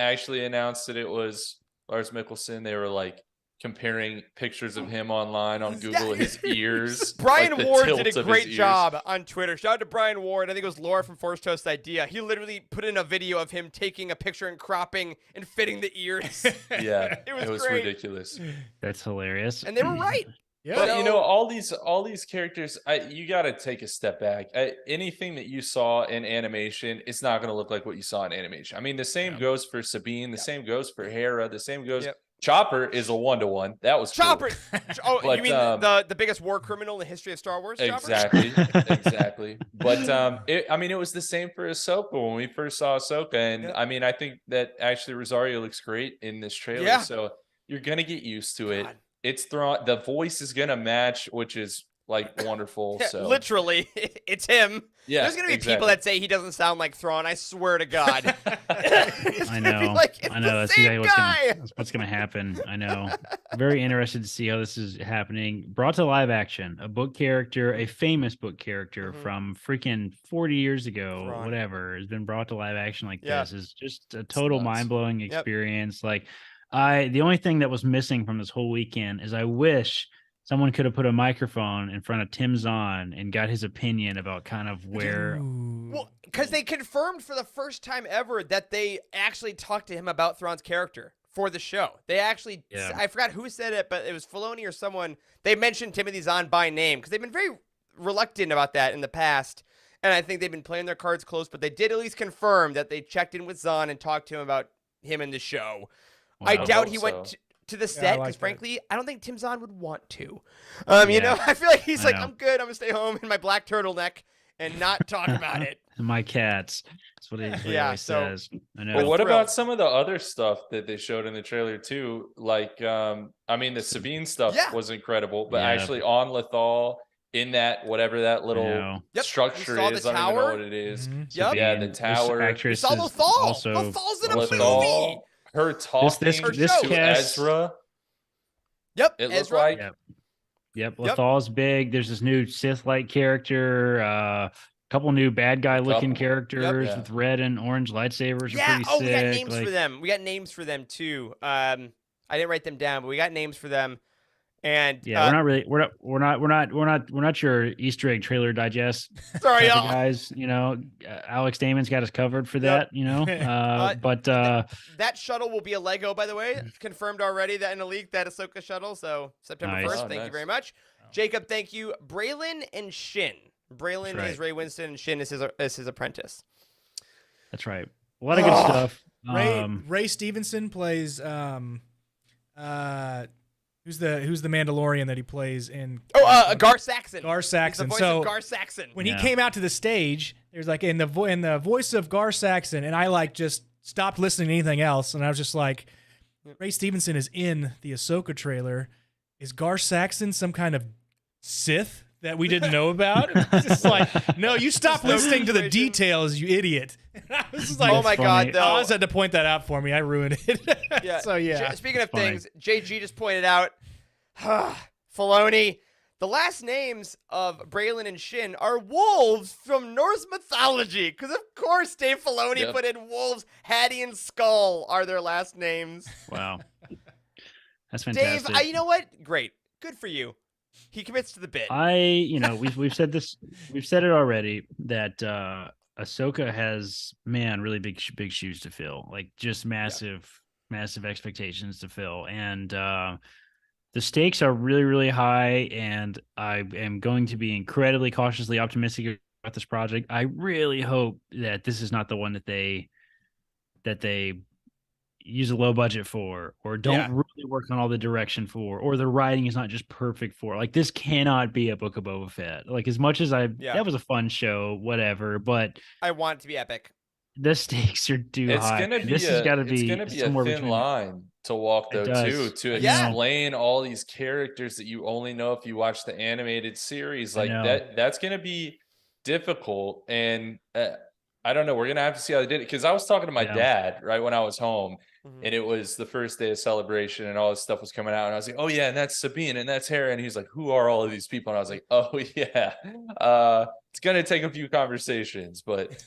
announced that it was Lars Mikkelsen, they were like comparing pictures of him online on Google, his ears. Brian like the Ward tilt did a of his great ears. job on Twitter. Shout out to Brian Ward. I think it was Laura from Force Toast Idea. He literally put in a video of him taking a picture and cropping and fitting the ears. Yeah, It was it was great. ridiculous. That's hilarious. And they were right. Yeah. But So- all these characters, you got to take a step back. Anything that you saw in animation, it's not going to look like what you saw in animation. I mean, the same goes for Sabine. The same goes for Hera. The same goes. Yep. Chopper is a 1-to-1. That was cool. Chopper. Oh, But, you mean the biggest war criminal in the history of Star Wars? Chopper? Exactly, exactly. But it was the same for Ahsoka when we first saw Ahsoka, and Yep. I mean, I think that actually Rosario looks great in this trailer. Yeah. So you're gonna get used to it. God. It's thrown. The voice is gonna match, which is like wonderful. Yeah, So literally, it's him. yeah, There's gonna be exactly. people that say he doesn't sound like Thrawn. I swear to God. It's I gonna be know. like, it's I know. the That's same exactly guy. what's gonna happen. I know. Very interested to see how this is happening. Brought to live action, a book character, a famous book character Mhm. from freaking 40 years ago, Thrawn. whatever, has been brought to live action like Yeah. this. Is just a total nuts. mind blowing Yep. experience. Like, the only thing that was missing from this whole weekend is I wish someone could have put a microphone in front of Tim Zahn and got his opinion about kind of where. Ooh. Well, because they confirmed for the first time ever that they actually talked to him about Thrawn's character for the show. They actually, Yeah. I forgot who said it, but it was Filoni or someone. They mentioned Timothy Zahn by name because they've been very reluctant about that in the past. And I think they've been playing their cards close, but they did at least confirm that they checked in with Zahn and talked to him about him in the show. I Wow. doubt hope he so. went to the I set like because, that. frankly, I don't think Tim Zahn would want to. You Yeah. know, I feel like he's I like, know. I'm good. I'm gonna stay home in my black turtleneck and not talk about it. My cats. That's what he Yeah, always so- says. I know. But what thrilled. about some of the other stuff that they showed in the trailer too? Like, I mean, the Sabine stuff Yeah. was incredible, but Yeah. actually on Lethal in that whatever that little know. Yep, structure we saw is, the I don't even know tower. what it is. Mhm. Yep. Yeah, the Sabine, this tower. We actress saw is Lothal. also Lothal's in a Lethal, movie. her talking Her this show. to cast- Ezra. Yep, It looked Ezra. like Yep. Yep, Yep. Lethal's big. There's this new Sith-like character. A couple new bad guy-looking couple. characters Yeah. with red and orange lightsabers. Yeah. Are pretty Oh, sick. we got names like, for them. We got names for them too. I didn't write them down, but we got names for them. And Yeah, we're not your Easter egg trailer digest sorry, type of y'all. guys. You know, Alex Damon's got us covered for that. You know, but That shuttle will be a Lego, by the way. It's confirmed already that in a leak that Ahsoka shuttle. So September Nice. 1st. Oh, Thank you nice. very much, Jacob. Thank you, Braylon and Shin. Braylon That's is Ray Winston, and Shin is his apprentice. that's right. A lot of good Oh, stuff. Ray Stevenson plays who's the Mandalorian that he plays in Gar Saxon. Gar He's the Saxon. voice So of Gar Saxon. when Yeah. he came out to the stage, there's like in the voice of Gar Saxon, and I like just stopped listening to anything else, and I was just like, Ray Stevenson is in the Ahsoka trailer. Is Gar Saxon some kind of Sith that we didn't know about? It's just like, no, you stop no listening to the situation. details, you idiot. And I was just like, Oh my funny. God, though. Oz had to point that out for me. I ruined it. Yeah. So yeah. Speaking of Funny. things, JG just pointed out, Filoni, the last names of Braylon and Shin are wolves from Norse mythology. Because of course Dave Filoni Yep. put in wolves. Hattie and Skull are their last names. Wow, that's Dave, fantastic. you know what? Great. Good for you. He commits to the bit. We've said this, we've said it already that Ahsoka has really big shoes to fill, like just massive expectations to fill, and the stakes are really, really high, and I am going to be incredibly cautiously optimistic about this project. I really hope that this is not the one that they use a low budget for, or don't Yeah. really work on all the direction for, or the writing is not just perfect for. Like, this cannot be a Book of Boba Fett. Like, as much as that was a fun show, whatever, but I want it to be epic. the stakes are too It's high. gonna be This has got to it's be gonna be a somewhere thin between. line to walk It though does. too, to Yeah. explain all these characters that you only know if you watch the animated series. I Like know. that's gonna be difficult, and I don't know. We're gonna have to see how they did it, because I was talking to my Yeah. dad right when I was home, Mhm. and it was the first day of celebration, and all this stuff was coming out, and I was like, "Oh yeah, and that's Sabine, and that's Hera," and he's like, "Who are all of these people?" And I was like, "Oh yeah, it's gonna take a few conversations, but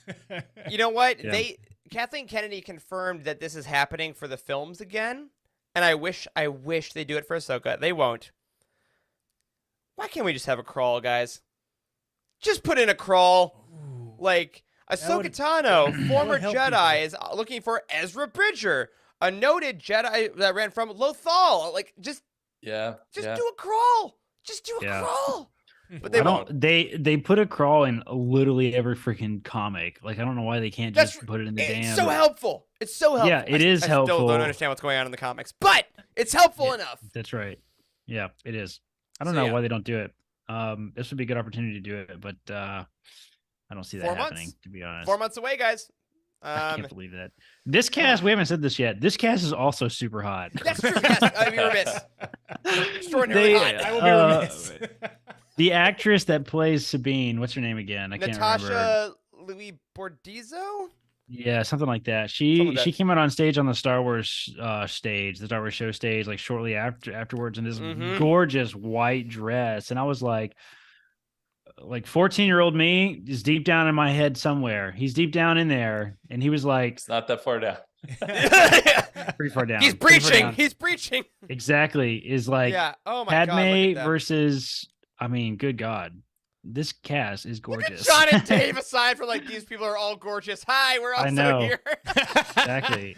You know what? Yeah. Kathleen Kennedy confirmed that this is happening for the films again, and I wish they do it for Ahsoka. They won't. Why can't we just have a crawl, guys? Just put in a crawl. Ooh. Like, would- Ahsoka Tano, former help Jedi, people. is looking for Ezra Bridger, a noted Jedi that ran from Lothal. Like, just yeah, do yeah." a crawl. Just do a Yeah. crawl. but they I won't. don't. They put a crawl in literally every freaking comic. Like I don't know why they can't That's just put it in the it's damn. so helpful. It's so helpful. Yeah, it is I still helpful. don't understand what's going on in the comics, but it's helpful Yeah. enough. That's right. Yeah, it is. I don't So, know yeah. why they don't do it. This would be a good opportunity to do it, but I don't see that 4 happening. months. To be honest, 4 months away, guys. I can't believe that. This cast, we haven't said this yet. This cast is also super hot. That's true. Yes, I'd be remiss. Extraordinarily hot. I will be remiss. The actress that plays Sabine, what's her name again? I can't remember. Natasha Louis Bordizzo. Yeah, something like that. Something like that. She came out on stage on the Star Wars stage, the Star Wars show stage, like shortly afterwards in this Mhm. gorgeous white dress, and I was like 14-year-old me is deep down in my head somewhere. He's deep down in there, and he was like It's not that far down. pretty far down. He's pretty far preaching. down. He's preaching. Exactly. Is like Yeah. Oh my God. Padme Look at them. versus. I mean, good God, this cast is Look at gorgeous. John and Dave aside from like these people are all gorgeous. Hi, we're also know. here. Exactly.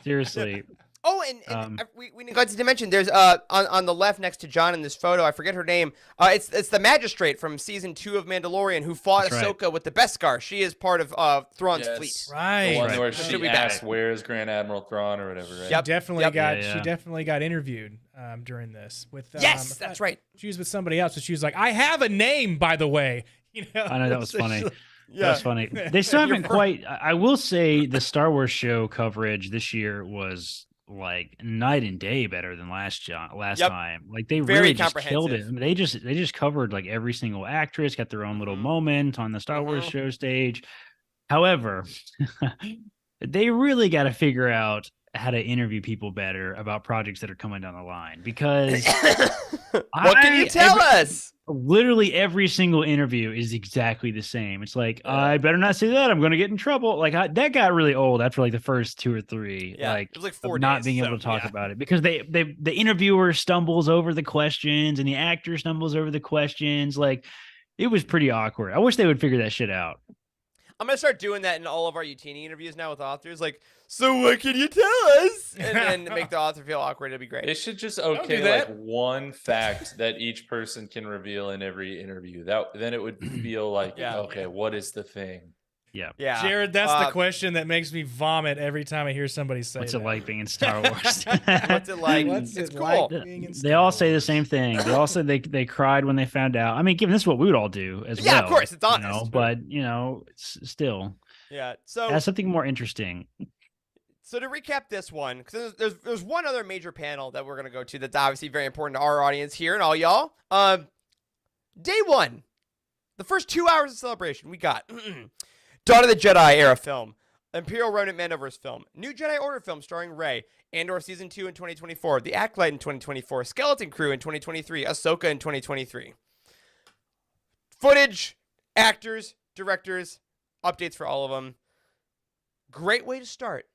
Seriously. Oh, and we neglected to mention there's on the left next to John in this photo. I forget her name. It's the magistrate from season 2 of Mandalorian who fought That's right. Ahsoka with the Beskar. She is part of Thrawn's Yes. fleet. The Right. one Right. where Should she be asked, back. "Where's Grand Admiral Thrawn?" or whatever. Right? She Yep. definitely Yep. got. Yeah, She yeah. definitely got interviewed during this with. Yes, that's right. She was with somebody else, but she was like, "I have a name, by the way." You know. I know that was So funny. she- That's funny. They still You're haven't quite. I will say the Star Wars show coverage this year was like night and day better than last Yep. time. Like they Very really just killed it. comprehensive. I mean, they just covered like every single actress, got their own little Mhm. moment on the Star Wars Mhm. show stage. However, they really got to figure out how to interview people better about projects that are coming down the line because What can you tell us? literally every single interview is exactly the same. It's like, I better not say that. I'm going to get in trouble. Like that got really old after like the first 2 or 3. Yeah, like it was like of 4 not days, being able so, to talk yeah. about it because the interviewer stumbles over the questions and the actor stumbles over the questions. Like it was pretty awkward. I wish they would figure that shit out. I'm gonna start doing that in all of our Youtini interviews now with authors. Like, so what can you tell us? And then make the author feel awkward. It'd be great. They should just do okay that. like one fact that each person can reveal in every interview. Then it would feel like Yeah. okay, what is the thing? Yeah, Jared, that's the Uh, question that makes me vomit every time I hear somebody say What's that. it like being in Star Wars? What's it like? What's It's it cool. like being in They Star all say the Wars? same thing. They all said they cried when they found out. I mean, given this is what we would all do as well. Yeah, of course, it's you honest. know, but it's still Yeah. So has something more interesting. So to recap this one, because there's one other major panel that we're gonna go to that's obviously very important to our audience here and all y'all. Day 1, the first 2 hours of celebration, we got Dawn of the Jedi era film, Imperial Remnant Mandoverse film, New Jedi Order film starring Rey, Andor season 2 in 2024, The Acolyte in 2024, Skeleton Crew in 2023, Ahsoka in 2023. Footage, actors, directors, updates for all of them. Great way to start.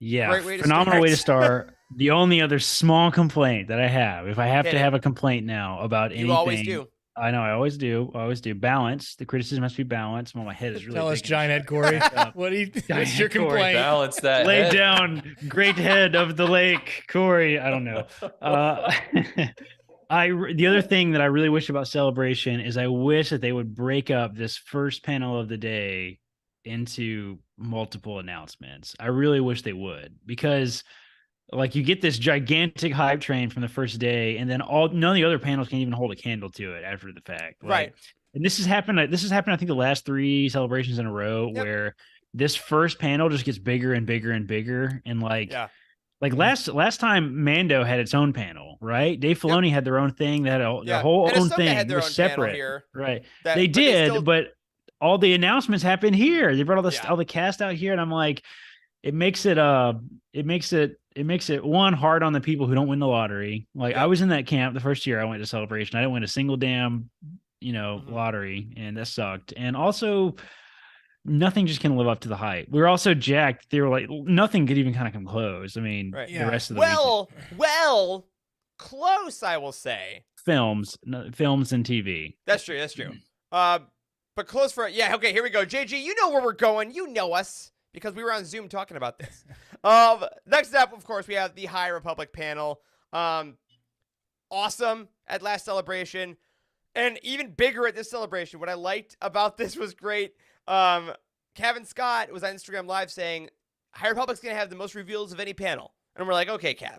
Yeah, Great way to phenomenal way to start. start. The only other small complaint that I have, if I have Hit to it. have a complaint now about anything, You always do. I know, I always do. Balance. The criticism has to be balanced. Well, my head is really Tell us, big and giant head Corey. What do you? What's Giant your Corey. complaint? Balance that. Lay head. down, great head of the lake, Corey. I don't know. The other thing that I really wish about Celebration is I wish that they would break up this first panel of the day into multiple announcements. I really wish they would because like you get this gigantic hype train from the first day and then none of the other panels can even hold a candle to it after the fact. Like, Right. and this has happened I think the last 3 celebrations in a row Yep. where this first panel just gets bigger and bigger and bigger and like Yeah. like last time Mando had its own panel, right? Dave Filoni had their own thing, that Yeah. their whole And own Ahsoka thing had their was own panel separate. here. Right. That- They but did, still- but all the announcements happened here. They brought Yeah. all the cast out here, and I'm like, it makes it one hard on the people who don't win the lottery. Like Yeah. I was in that camp the first year I went to Celebration. I didn't win a single damn, Mhm. lottery, and that sucked. And also nothing just can live up to the hype. We were also jacked. They were like nothing could even kind of come close. I mean, Right. Yeah. the rest of the weekend- Well, close, I will say. films and TV. That's true. That's true. But close for okay. Here we go. JG, you know where we're going. You know us because we were on Zoom talking about this. Next up, of course, we have the High Republic panel. Awesome at last celebration. And even bigger at this celebration, what I liked about this was great. Kevin Scott was on Instagram Live saying, High Republic's going to have the most reveals of any panel. And we're like, okay, Kev,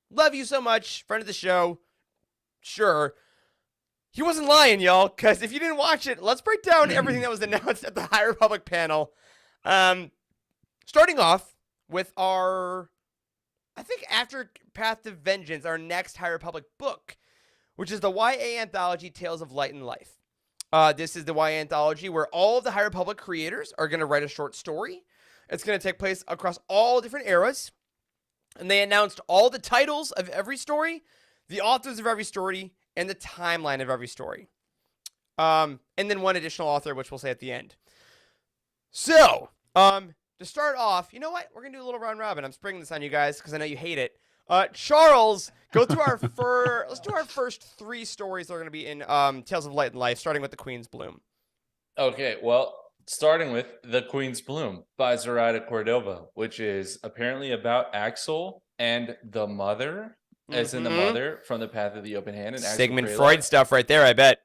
love you so much, friend of the show. Sure. He wasn't lying, y'all, because if you didn't watch it, let's break down everything that was announced at the High Republic panel. Starting off with our, I think after Path to Vengeance, our next High Republic book, which is the YA anthology Tales of Light and Life. This is the YA anthology where all of the High Republic creators are going to write a short story. It's going to take place across all different eras. And they announced all the titles of every story, the authors of every story, and the timeline of every story. And then one additional author, which we'll say at the end. So, to start off, you know what? We're going to do a little round robin. I'm springing this on you guys because I know you hate it. Charles, go through our let's do our first 3 stories that are going to be in Tales of Light and Life, starting with the Queen's Bloom. Okay, well, starting with The Queen's Bloom by Zoraida Cordova, which is apparently about Axel and the mother, as in the mother from The Path of the Open Hand. And Sigmund Freud stuff right there, I bet.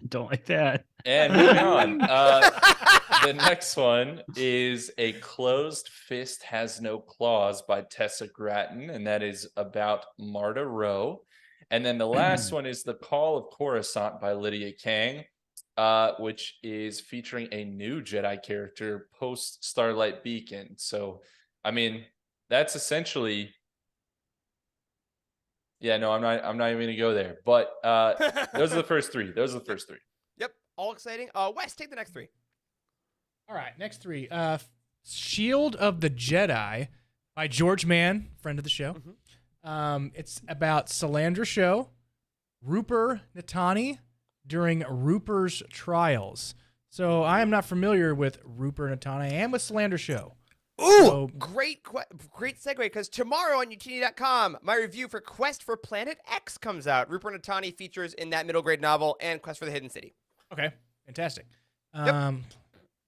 Don't like that. And moving on. The next one is A Closed Fist Has No Claws by Tessa Gratton, and that is about Marta Rowe. And then the last one is The Call of Coruscant by Lydia Kang, which is featuring a new Jedi character post Starlight Beacon. So, I mean, that's essentially... Yeah, no, I'm not even gonna go there. But those are the first 3. Yep, all exciting. Wes, take the next 3. All right, next 3. Shield of the Jedi by George Mann, friend of the show. It's about Salandra Show, Rupert Natani during Rupert's trials. So I am not familiar with Rupert Natani. I am with Salandra Show. Ooh, So- great segue, because tomorrow on Youtini.com, my review for Quest for Planet X comes out. Rupert Natani features in that middle grade novel and Quest for the Hidden City. Okay, fantastic. Yep.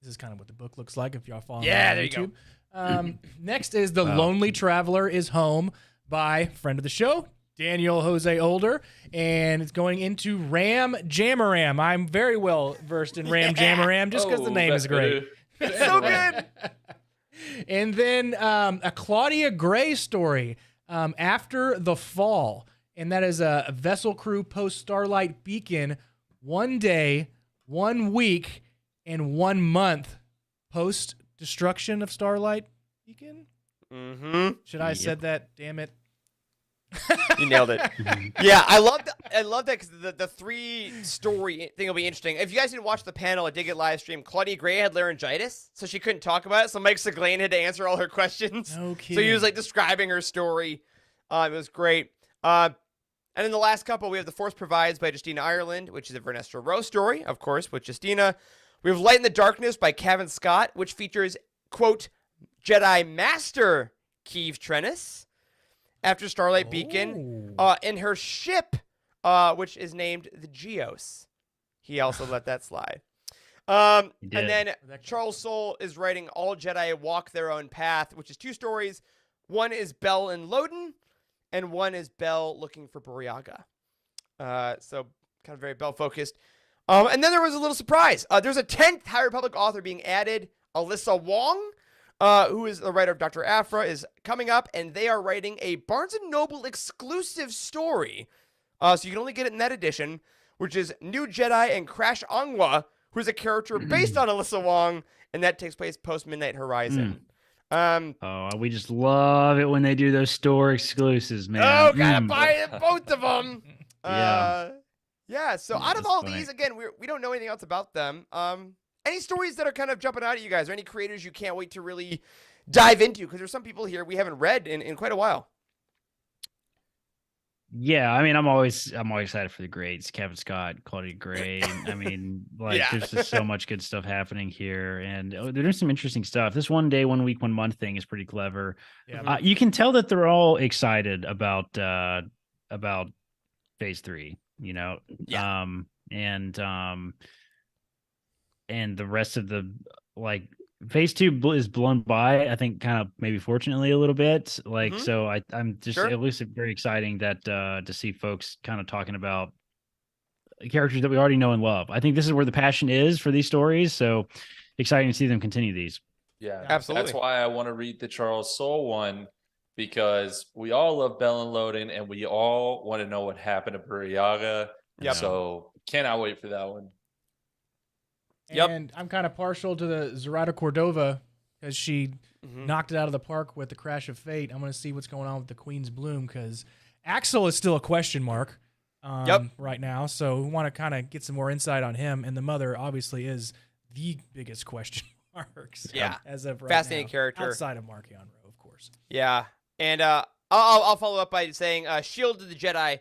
This is kind of what the book looks like if y'all follow me Yeah, on there you YouTube. go. Next is The Wow. Lonely Traveler is Home by friend of the show, Daniel Jose Older, and it's going into Ram Jamaram. I'm very well versed in Ram Jamaram just because the name is great. It's so good. And then a Claudia Gray story, After the Fall. And that is a vessel crew post Starlight Beacon, 1 day, 1 week, and 1 month post destruction of Starlight Beacon. Should I have said that? Damn it. You nailed it. Yeah, I love that because the 3-story thing will be interesting. If you guys didn't watch the panel, I did get live stream. Claudia Gray had laryngitis, so she couldn't talk about it. So Mike Seglain had to answer all her questions. No So kidding. he was like describing her story. It was great. And in the last couple, we have The Force Provides by Justina Ireland, which is a Vernestra Rowe story, of course, with Justina. We have Light in the Darkness by Kevin Scott, which features, quote, Jedi Master Keeve Trennis after Starlight Beacon in her ship, which is named the Geos. He also let that slide. And did. then Charles Soule is writing All Jedi Walk Their Own Path, which is 2 stories. One is Bell and Loden, and one is Bell looking for Boryaga. So kind of very Bell focused. And then there was a little surprise. There's a 10th High Republic author being added. Alyssa Wong, who is the writer of Dr. Aphra, is coming up, and they are writing a Barnes & Noble exclusive story. So you can only get it in that edition, which is New Jedi and Crash Angwa, who's a character based on Alyssa Wong, and that takes place post Midnight Horizon. We just love it when they do those store exclusives, man. Oh, gotta buy both of them. Yeah. Yeah. So out of That's all funny. these, again, we don't know anything else about them. Any stories that are kind of jumping out at you guys, or any creators you can't wait to really dive into? Because there's some people here we haven't read in quite a while. Yeah, I mean, I'm always excited for the greats, Kevin Scott, Claudia Gray. I mean, like, Yeah. there's just so much good stuff happening here, and there's some interesting stuff. This 1 day, 1 week, 1 month thing is pretty clever. Yeah. You can tell that they're all excited about phase 3. You know, and the rest of the like phase two is blown by, I think, kind of maybe fortunately a little bit. Like, Mhm. so I'm just Sure. at least very exciting that to see folks kind of talking about characters that we already know and love. I think this is where the passion is for these stories. So exciting to see them continue these. Yeah, Absolutely. That's why I want to read the Charles Soule one, because we all love Bell and Loden and we all want to know what happened to Buryaga. Yep. So cannot wait for that one. Yep. And I'm kind of partial to the Zoraida Cordova because she Mhm. knocked it out of the park with the Crash of Fate. I'm going to see what's going on with the Queen's Bloom because Axel is still a question mark right now. So we want to kind of get some more insight on him. And the mother obviously is the biggest question marks. Yeah. As of right Fascinating now, character. outside of Markion Rowe, of course. Yeah. And I'll follow up by saying Shield of the Jedi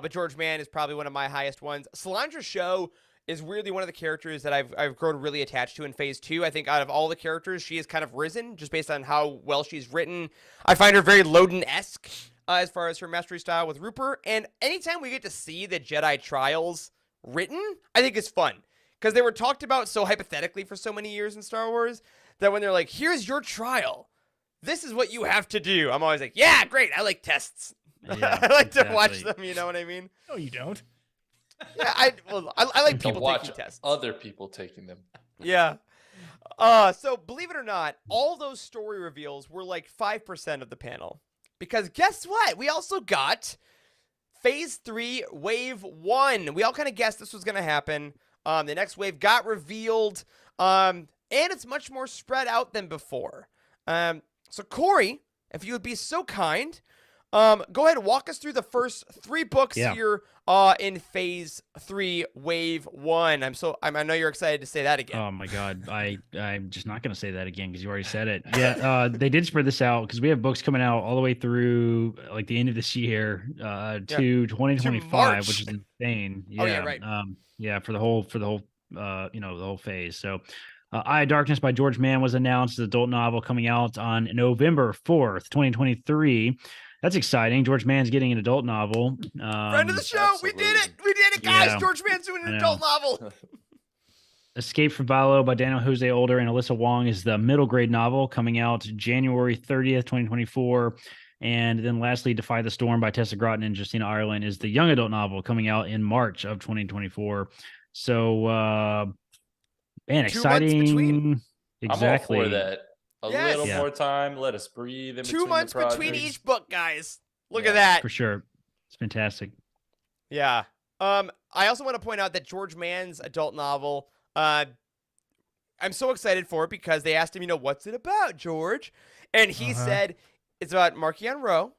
with George Mann is probably one of my highest ones. Solandra Show is weirdly one of the characters that I've grown really attached to in phase 2. I think out of all the characters, she has kind of risen just based on how well she's written. I find her very Loden-esque as far as her mastery style with Rupert. And anytime we get to see the Jedi trials written, I think it's fun. Because they were talked about so hypothetically for so many years in Star Wars that when they're like, here's your trial, this is what you have to do, I'm always like, yeah, great, I like tests. Yeah, I like to exactly. watch them, you know what I mean? No, you don't. Yeah, I like To people watch taking tests. other people taking them. Yeah. So believe it or not, all those story reveals were like 5% of the panel. Because guess what? We also got Phase 3, Wave 1. We all kind of guessed this was going to happen. The next wave got revealed, and it's much more spread out than before. So Corey, if you would be so kind, go ahead and walk us through the first 3 books here in Phase 3, Wave 1. I know you're excited to say that again. Oh my God. I'm just not going to say that again because you already said it. Yeah. They did spread this out because we have books coming out all the way through like the end of this year to 2025, which is insane. Yeah. Oh, yeah, right. Yeah. For the whole, the whole phase. So Eye of Darkness by George Mann was announced as an adult novel coming out on November 4th, 2023. That's exciting. George Mann's getting an adult novel. Friend of the show, we did it! We did it, guys! Yeah, George Mann's doing an adult novel! Escape from Valo by Daniel Jose Older and Alyssa Wong is the middle grade novel coming out January 30th, 2024. And then lastly, Defy the Storm by Tessa Groton and Justina Ireland is the young adult novel coming out in March of 2024. So, man, 2 exciting. months between. Exactly. I'm all for that. A Yes. little Yeah. more time. Let us breathe in 2 between months the between projects. each book, guys. Look Yeah, at that. For sure. It's fantastic. Yeah. I also want to point out that George Mann's adult novel, I'm so excited for it because they asked him, what's it about, George? And he said it's about Markion Rowe.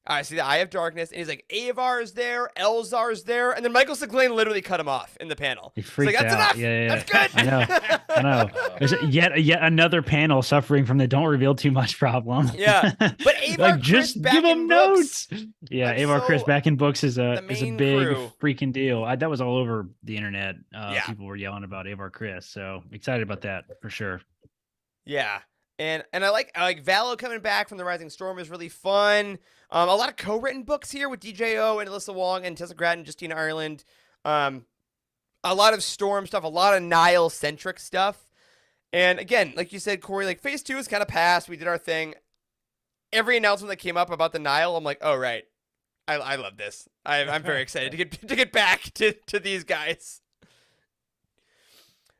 I see the Eye of Darkness, and he's like, Avar is there, Elzar is there, and then Michael Siglain literally cut him off in the panel. He He's freaked like, that's out. enough. Yeah. That's good. I know. There's yet another panel suffering from the don't reveal too much problem. Yeah. But Avar like, Chris just back give in them books. notes. Yeah, I'm Avar Chris so- back in books is a main big crew. freaking deal. That was all over the internet. Yeah. People were yelling about Avar Chris. So excited about that for sure. Yeah. And I like Valo coming back from the Rising Storm is really fun. A lot of co-written books here with DJO and Alyssa Wong and Tessa Gratton, Justina Ireland. A lot of Storm stuff, a lot of Nile-centric stuff. And again, like you said, Corey, like Phase 2 is kind of past. We did our thing. Every announcement that came up about the Nile, I'm like, oh, right. I love this. I'm very excited to get back to these guys.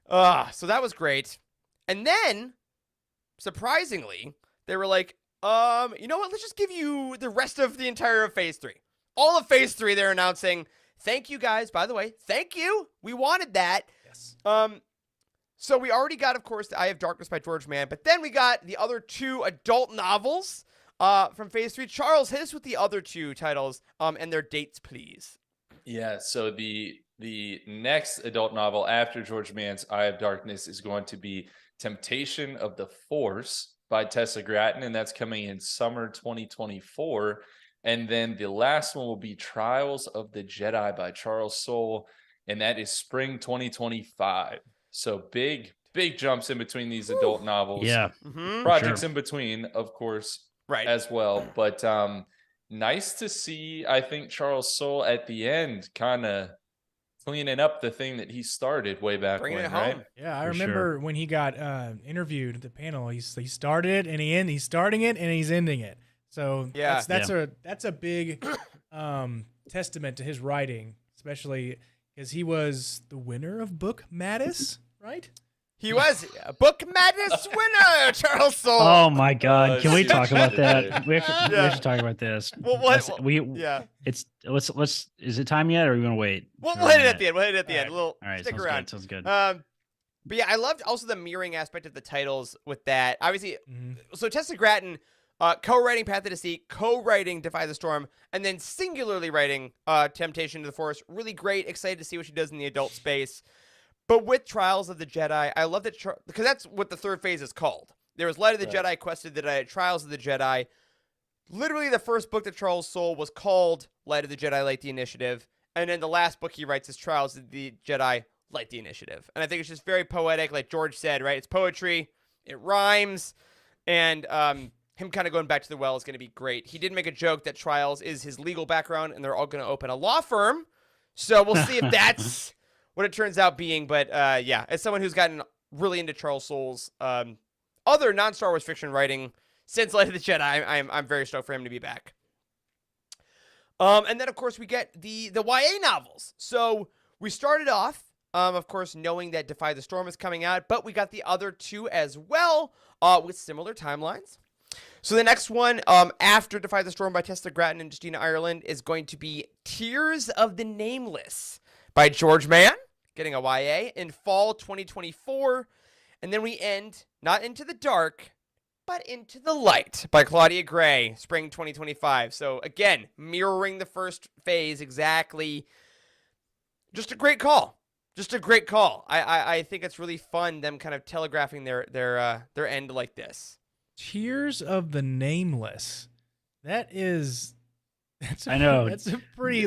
So that was great. And then, surprisingly, they were like, you know what? Let's just give you the rest of the entire of Phase 3. All of Phase 3, they're announcing, thank you guys, by the way. Thank you. We wanted that. Yes. So we already got, of course, the Eye of Darkness by George Mann, but then we got the other 2 adult novels from Phase 3. Charles, hit us with the other 2 titles and their dates, please. Yeah, so the next adult novel after George Mann's Eye of Darkness is going to be Temptation of the Force by Tessa Gratton, and that's coming in summer 2024. And then the last one will be Trials of the Jedi by Charles Soule, and that is spring 2025. So big jumps in between these adult novels. Yeah. Mm-hmm. Projects in between, of course, Right. as well. But nice to see, I think, Charles Soule at the end kind of cleaning up the thing that he started way back Bringing when, it right? home. Yeah, I For remember when he got interviewed at the panel. He started it and he's starting it and he's ending it. So Yeah. that's a big testament to his writing, especially because he was the winner of Book Mattis, right? He was a Book Madness winner, Charles Soule. Oh my God! Can we see talk what about you that? did We have to, Yeah. we should talk about this. Well, Yeah. It's let's. Is it time yet, or are we gonna wait? We'll for a hit it at minute? the end. We'll hit it at the All end. right. Little All right, stick sounds around. good. Sounds good. But yeah, I loved also the mirroring aspect of the titles with that. Obviously, Mhm. so Tessa Gratton, co-writing Path of Deceit, co-writing Defy the Storm, and then singularly writing Temptation to the Force. Really great. Excited to see what she does in the adult space. But with Trials of the Jedi, I love that because that's what the third phase is called. There was Light of the Right. Jedi, Quest of the Jedi, Trials of the Jedi. Literally, the first book that Charles Soule was called Light of the Jedi, Light the Initiative. And then the last book he writes is Trials of the Jedi, Light the Initiative. And I think it's just very poetic, like George said, right? It's poetry, it rhymes, and him kind of going back to the well is going to be great. He did make a joke that Trials is his legal background, and they're all going to open a law firm. So we'll see if that's what it turns out being. But yeah, as someone who's gotten really into Charles Soule's other non-Star Wars fiction writing since Light of the Jedi, I'm very stoked for him to be back. And then, of course, we get the YA novels. So we started off, of course, knowing that Defy the Storm is coming out, but we got the other two as well with similar timelines. So the next one, after Defy the Storm by Tessa Gratton and Justina Ireland, is going to be Tears of the Nameless by George Mann, getting a YA in fall 2024. And then we end, not Into the Dark, but Into the Light by Claudia Gray, spring 2025. So again, mirroring the first phase exactly. Just a great call. Just a great call. I think it's really fun, them kind of telegraphing their end like this. Tears of the Nameless. That's I know. That's a pretty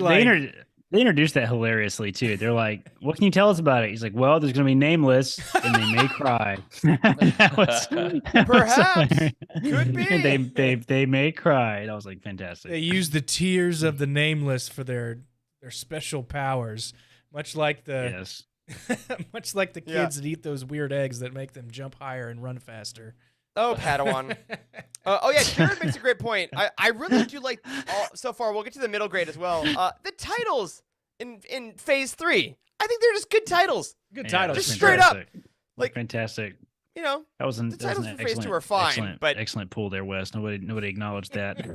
They introduced that hilariously too. They're like, "What can you tell us about it?" He's like, "Well, there's gonna be nameless, and they may cry." Perhaps. Could be. They may cry. That was like fantastic. they use the tears of the Nameless for their special powers, much like the Yes. much like the Yeah. kids that eat those weird eggs that make them jump higher and run faster. Oh, Padawan. Oh, yeah, Jared makes a great point. I really do like, so far, we'll get to the middle grade as well. The titles in Phase 3, I think they're just good titles. Good Yeah, title. Just straight up. fantastic. Like, Fantastic. you know, That was an the titles an for Phase 2 excellent, are fine, excellent, but excellent pull there, Wes. Nobody acknowledged that.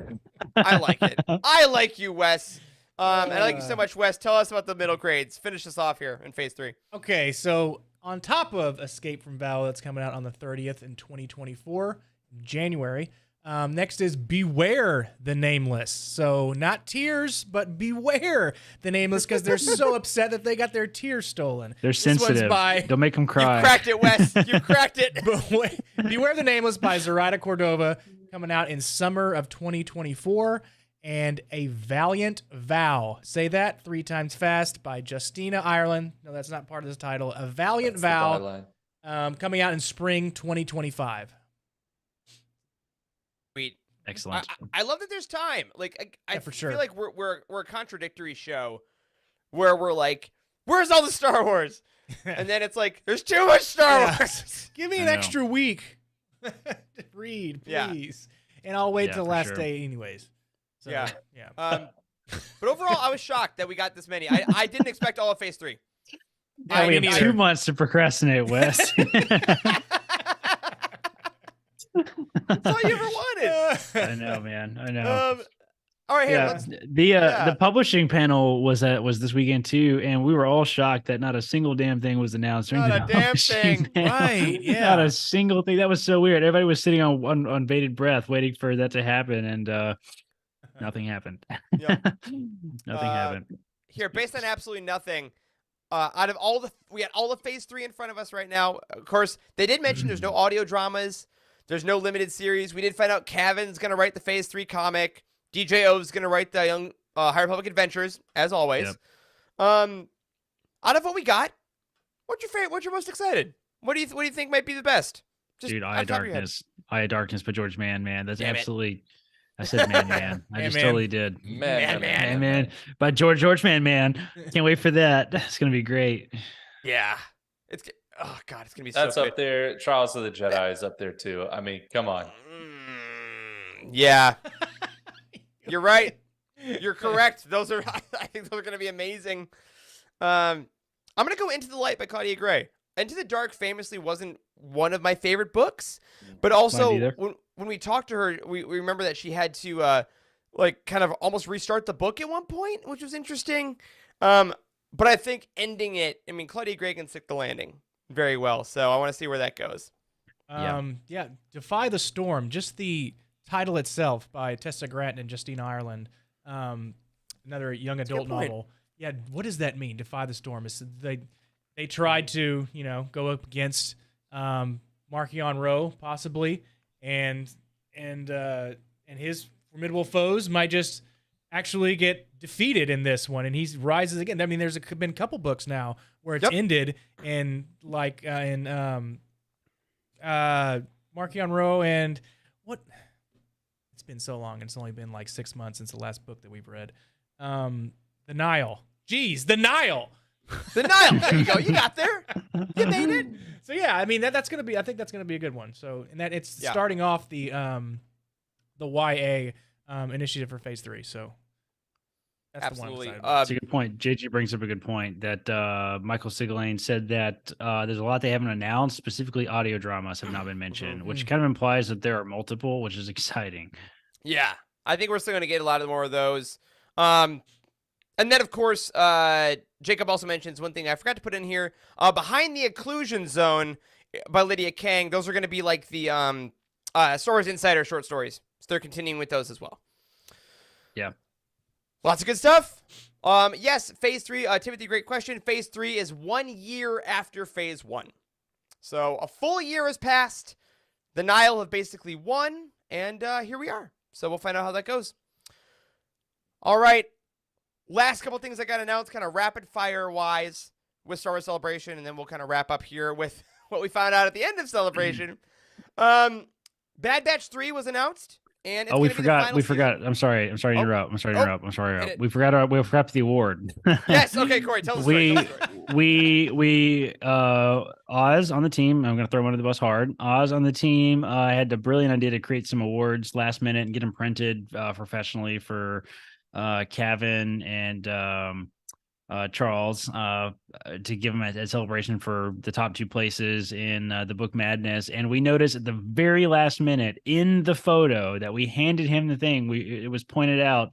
I like it. I like you, Wes. And I like you so much, Wes. Tell us about the middle grades. Finish us off here in Phase 3. Okay, so on top of Escape from Val, that's coming out on the 30th in 2024, January. Next is Beware the Nameless. So not Tears, but Beware the Nameless, because they're so upset that they got their tears stolen. They're This one's sensitive. by Don't make them You cry. cracked it, Wes. You cracked it. Beware the Nameless by Zoraida Cordova, coming out in summer of 2024. And A Valiant Vow. Say that 3 times fast by Justina Ireland. No, that's not part of this title. A Valiant That's the Vow, byline. coming out in spring 2025. Sweet. Excellent. I love that there's time. Like I Yeah, for feel sure. like we're a contradictory show where we're like, where's all the Star Wars? And then it's like, there's too much Star Yeah. Wars. Give me I an know. extra week. Read, Yeah. please. And I'll wait Yeah, till the for last sure. day anyways. So, Yeah. Yeah. But overall, I was shocked that we got this many. I didn't expect all of Phase 3. Yeah, we me have neither. 2 months to procrastinate, Wes. That's all you ever wanted. I know, man. I know. All right, here. Yeah, Let's. the publishing panel was this weekend too, and we were all shocked that not a single damn thing was announced. during Not the a damn publishing thing. panel. Right, yeah. Not a single thing. That was so weird. Everybody was sitting on bated breath, waiting for that to happen, and nothing happened. Yeah. Nothing happened. Here, based on absolutely nothing, out of we had all of Phase 3 in front of us right now. Of course, they did mention there's no audio dramas, there's no limited series. We did find out Cavan's gonna write the Phase 3 comic. DJ O's gonna write the Young High Republic Adventures, as always. Yep. Out of what we got, what's your favorite? What's your most excited? What do you think might be the best? Just Dude, off Eye the of top of your head. Darkness. Eye of Darkness by George Mann, man. That's Damn it. absolutely I said man. I just Man. totally did. Man. By George Man. Can't wait for that. It's gonna be great. Yeah. Oh god, it's gonna be That's so up there. Trials of the Jedi is up there too. I mean, come on. Yeah. You're right. You're correct. Those are I think those are gonna be amazing. I'm gonna go Into the Light by Claudia Gray. Into the Dark famously wasn't one of my favorite books, but also when we talked to her, we remember that she had to like kind of almost restart the book at one point, which was interesting. But I think ending it, I mean, Claudia Gray can stick the landing very well, so I want to see where that goes. Yeah, Defy the Storm, just the title itself by Tessa Gratton and Justine Ireland, another young adult novel. Yeah, what does that mean? Defy the Storm. They tried to, go up against Marquion Rowe possibly, and his formidable foes might just actually get defeated in this one, and he rises again. I mean, there's been a couple books now where it's ended, and like in Marquion Rowe and what? It's been so long, and it's only been like 6 months since the last book that we've read. The Nile. Jeez, The Nile. The Nile. There you go. You got there. You made it. So yeah, I mean that's gonna be. I think that's gonna be a good one. So and that it's starting off the YA initiative for Phase 3. So that's absolutely. The one I'm excited about. That's a good point. JG brings up a good point that Michael Siglain said that there's a lot they haven't announced. Specifically, audio dramas have not been mentioned, which kind of implies that there are multiple, which is exciting. Yeah, I think we're still going to get a lot more of those. And then, of course, Jacob also mentions one thing I forgot to put in here. Behind the Occlusion Zone by Lydia Kang, those are going to be like the Star Wars Insider short stories. So they're continuing with those as well. Yeah. Lots of good stuff. Yes, Phase 3, Timothy, great question. Phase 3 is 1 year after Phase 1. So a full year has passed. The Nile have basically won, and here we are. So we'll find out how that goes. All right. Last couple things that got announced, kind of rapid fire wise with Star Wars Celebration, and then we'll kind of wrap up here with what we found out at the end of Celebration. Bad Batch 3 was announced, and it's we forgot. I'm sorry to interrupt. We forgot the award. Yes. Okay, Corey, tell us the story. We Oz on the team. I'm going to throw him under the bus hard. Oz on the team had the brilliant idea to create some awards last minute and get them printed professionally for Kevin and Charles to give them a celebration for the top 2 places in the Book Madness. And we noticed at the very last minute in the photo that we handed him the thing, it was pointed out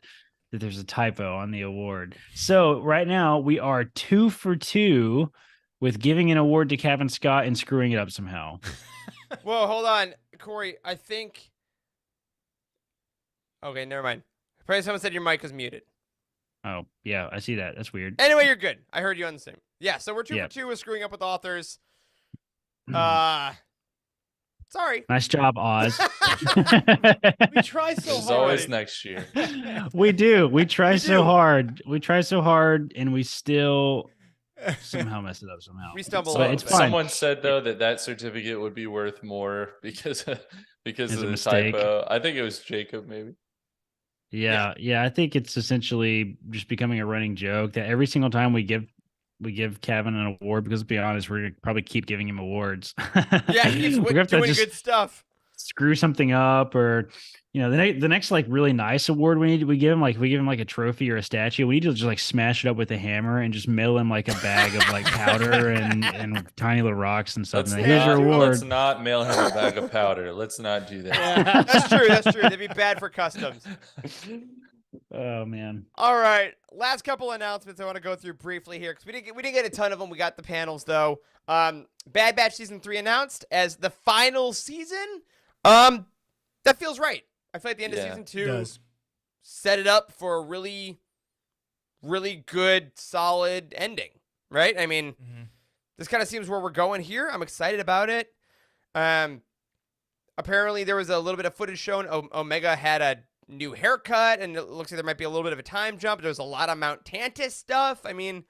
that there's a typo on the award. So right now we are 2 for 2 with giving an award to Kevin Scott and screwing it up somehow. Whoa, hold on, Corey. I think. Okay, never mind. Probably someone said your mic was muted. Oh, yeah, I see that. That's weird. Anyway, you're good. I heard you on the same. Yeah, so we're 2 for 2 with screwing up with authors. Sorry. Nice job, Oz. We try so There's hard. always next year. We do. We try so hard. We try so hard, and we still somehow mess it up somehow. We stumble So over. it's fine. Someone said though that certificate would be worth more because of It's a the mistake. typo. I think it was Jacob maybe. Yeah. I think it's essentially just becoming a running joke that every single time we give Kevin an award, because to be honest, we're gonna probably keep giving him awards. Yeah, he's We're gonna have to doing just good stuff. screw something up, or the next like really nice award we give him like a trophy or a statue. We need to just like smash it up with a hammer and just mail him like a bag of like powder and tiny little rocks and stuff. And here's your award. Let's not mail him a bag of powder. Let's not do that. Yeah, that's true. That's true. That'd be bad for customs. Oh man. All right, last couple announcements I want to go through briefly here because we didn't get a ton of them. We got the panels though. Bad Batch season 3 announced as the final season. That feels right. I feel like the end of season 2 set it up for a really, really good, solid ending. Right? I mean, this kind of seems where we're going here. I'm excited about it. Apparently, there was a little bit of footage shown. Omega had a new haircut, and it looks like there might be a little bit of a time jump. There's a lot of Mount Tantus stuff. I mean,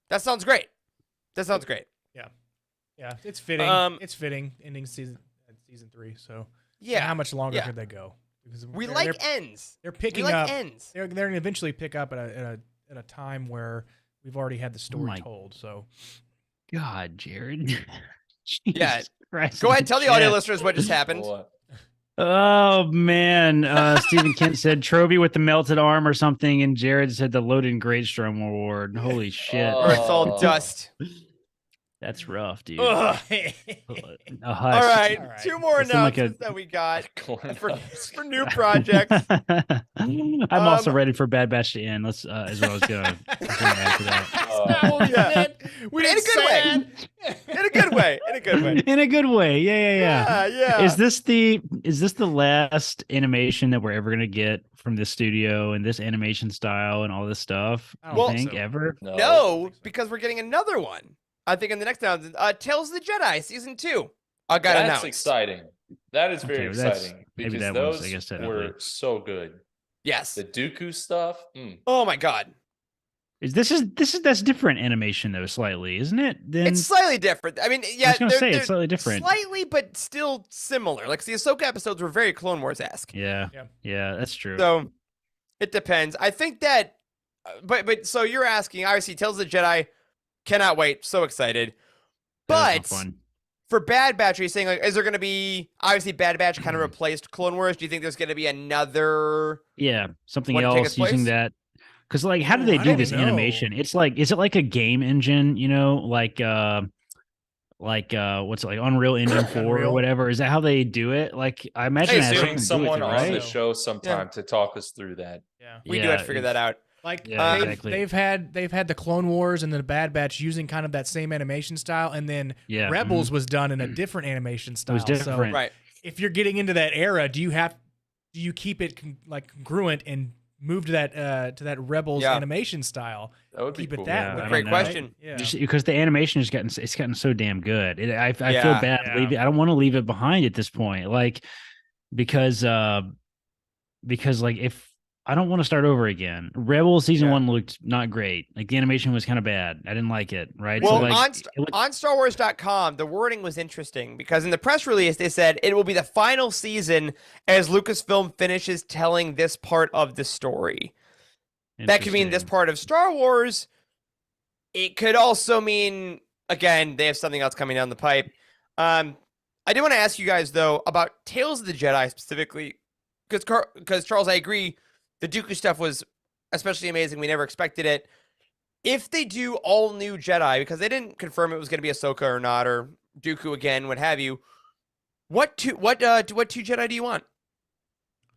that sounds great. Yeah, it's fitting. It's fitting ending season 3. So Yeah, how much longer could they go? because We they're- like they're, ends. they're We picking like up. ends. They're going to eventually pick up at a time where we've already had the story my- told. So God, Jared. Yeah. Jesus Christ Go in ahead, the tell the audio chat. listeners what just happened. What? Oh man, Stephen Kent said Troby with the melted arm or something, and Jared said the loaded Great Strom Award. Holy shit, Or it's all Oh. dust. that's rough, dude. Ugh. A hush. All right, All right. 2 more It's in like announcements that we got Corn for, husk. for new projects. I'm also ready for Bad Batch to end. Let's is what I was gonna add to that. Oh. Yeah. We In a didn't good say way. that. In a good way. In a good way. In a good way. Yeah. Yeah. Is this the last animation that we're ever gonna get from this studio and this animation style and all this stuff? I You don't think think so. ever? No, because we're getting another one. I think in the next announcement, Tales of the Jedi season 2. Got That's announced. exciting. That is very Okay, that's- exciting maybe because that one's, those I guess, were technically. so good. Yes. The Dooku stuff. Oh my god. That's different animation though, slightly, isn't it? Then It's slightly different. I mean, yeah, I was gonna they're- say they're it's slightly different. Slightly, but still similar. Like the Ahsoka episodes were very Clone Wars-esque. Yeah, Yeah. yeah, that's true. So it depends. I think that, but so you're asking. Obviously, Tales of the Jedi. Cannot wait. So excited. That was But no fun. for Bad Batch, are you saying like, is there going to be obviously Bad Batch kind of Mm-hmm. replaced Clone Wars? Do you think there's going to be another? Yeah, something Want to take else its place? using that. Because like, how do Ooh, they I do don't this know. animation? It's like, is it like a game engine? You know, like what's it like Unreal Engine 4 or Unreal. whatever? Is that how they do it? Like, I imagine it has Bring something to do with someone it, on right? the show sometime to talk us through that. Yeah. We do have to figure that out. Like Yeah, they've, exactly. they've had the Clone Wars and the Bad Batch using kind of that same animation style, and then Yeah, Rebels was done in a different animation It style. was different. Right. So if you're getting into that era, do you keep it congruent and move to that Rebels Yeah. animation style? That would be Keep cool. it that Yeah, way. I don't Great know. question. Yeah. Just because the animation has gotten so damn good. I feel Yeah. bad. Yeah. I don't want to leave it behind at this point. Like because like if I don't want to start over again. Rebel season Yeah. 1 looked not great. Like the animation was kind of bad. I didn't like it. Right. Well, like, on, it looked- on StarWars.com, the wording was interesting because in the press release, they said it will be the final season as Lucasfilm finishes telling this part of the story. That could mean this interesting. part of Star Wars. It could also mean, again, they have something else coming down the pipe. I do want to ask you guys, though, about Tales of the Jedi specifically, because Charles, I agree, the Dooku stuff was especially amazing. We never expected it. If they do all new Jedi, because they didn't confirm it was going to be Ahsoka or not, or Dooku again, what have you, what two Jedi do you want?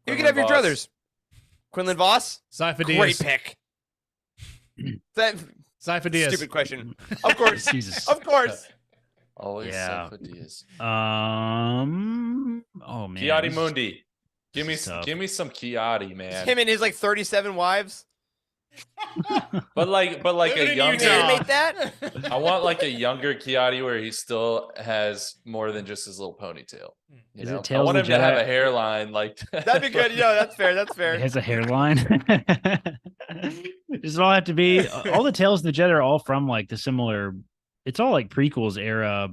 You can Quinlan have your Voss. druthers. Quinlan Voss? Cypher Great Diaz. pick. That Cypher Diaz. stupid question. Of course. Jesus. Of course. Always Yeah. self ideas. Oh man. Kiadi this is- Mundi. Give me this is tough. some Kiadi, man. Him and his like 37 wives. But like Living a in younger. Can you Utah. animate that? I want like a younger Kiadi where he still has more than just his little ponytail. You Is know? it I Tales want of him the to have Jedi? a hairline like That'd be good. Yeah, that's fair. That's It fair. has a hairline. Does it all have to be? All the Tales of the Jedi are all from like the similar. It's all like prequels era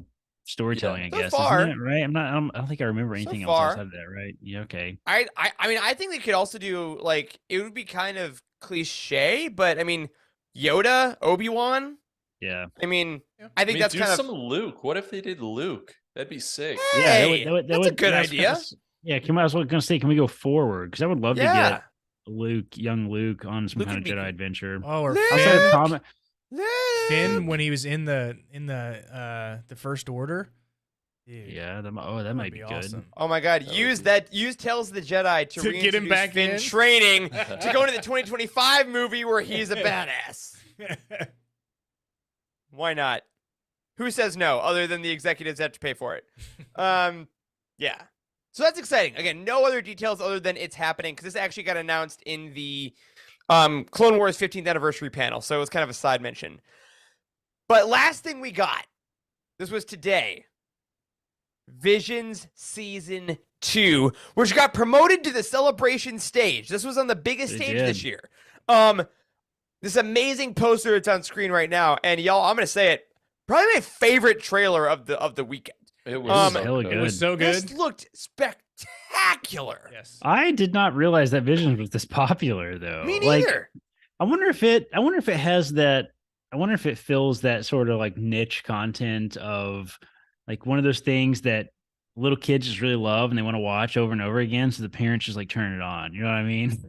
storytelling, I So guess, far. isn't it? Right? I don't think I remember So anything far. else outside of that. Right? Yeah. Okay. I mean, I think they could also do like it would be kind of cliche, but I mean, Yoda, Obi-Wan. Yeah. I mean, Yeah. I think that's do kind some Luke. What if they did Luke? That'd be sick. of Yeah. Hey, That that's a good I was gonna idea. Yeah. I was going to say, can we go forward? Because I would love to Yeah. get young Luke on some Luke kind would of be Jedi cool. adventure. Oh, or Luke! Outside of Finn. comic, Finn when he was in the First Order. Dude, yeah. That would might be good. awesome. Oh my God! That would Use be- that. Use Tales of the Jedi to, To get him reintroduce back Finn in? training to go into the 2025 movie where he's a badass. Why not? Who says no? Other than the executives that have to pay for it. Yeah. So that's exciting. Again, no other details other than it's happening because this actually got announced in the Clone Wars 15th anniversary panel, so it was kind of a side mention. But last thing we got, this was today. Visions Season 2, which got promoted to the celebration stage. This was on the biggest They stage did. this year. This amazing poster that's on screen right now, and y'all, I'm gonna say it, probably my favorite trailer of the weekend. It was Um, so hella good. It was so This good. looked spectacular. Yes. I did not realize that Visions was this popular though. Me Like, neither. I wonder if it has that. I wonder if it fills that sort of like niche content of like one of those things that little kids just really love and they want to watch over and over again. So the parents just like turn it on. You know what I mean?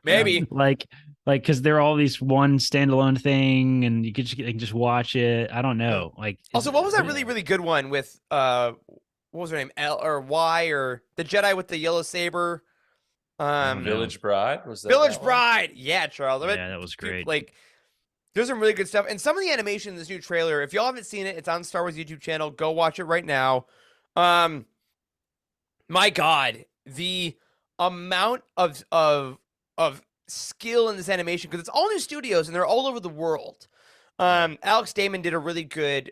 Maybe. like because they're all these one standalone thing and they can just watch it. I don't know. Like Also, what was that really, really good one with what was her name? L or Y or the Jedi with the yellow saber? don't know. Village Bride was that? Village that one? Bride. Yeah, Charles. Yeah, that was great. Like, there's some really good stuff. And some of the animation in this new trailer, if y'all haven't seen it, it's on Star Wars YouTube channel. Go watch it right now. My God, the amount of skill in this animation, because it's all new studios and they're all over the world. Alex Damon did a really good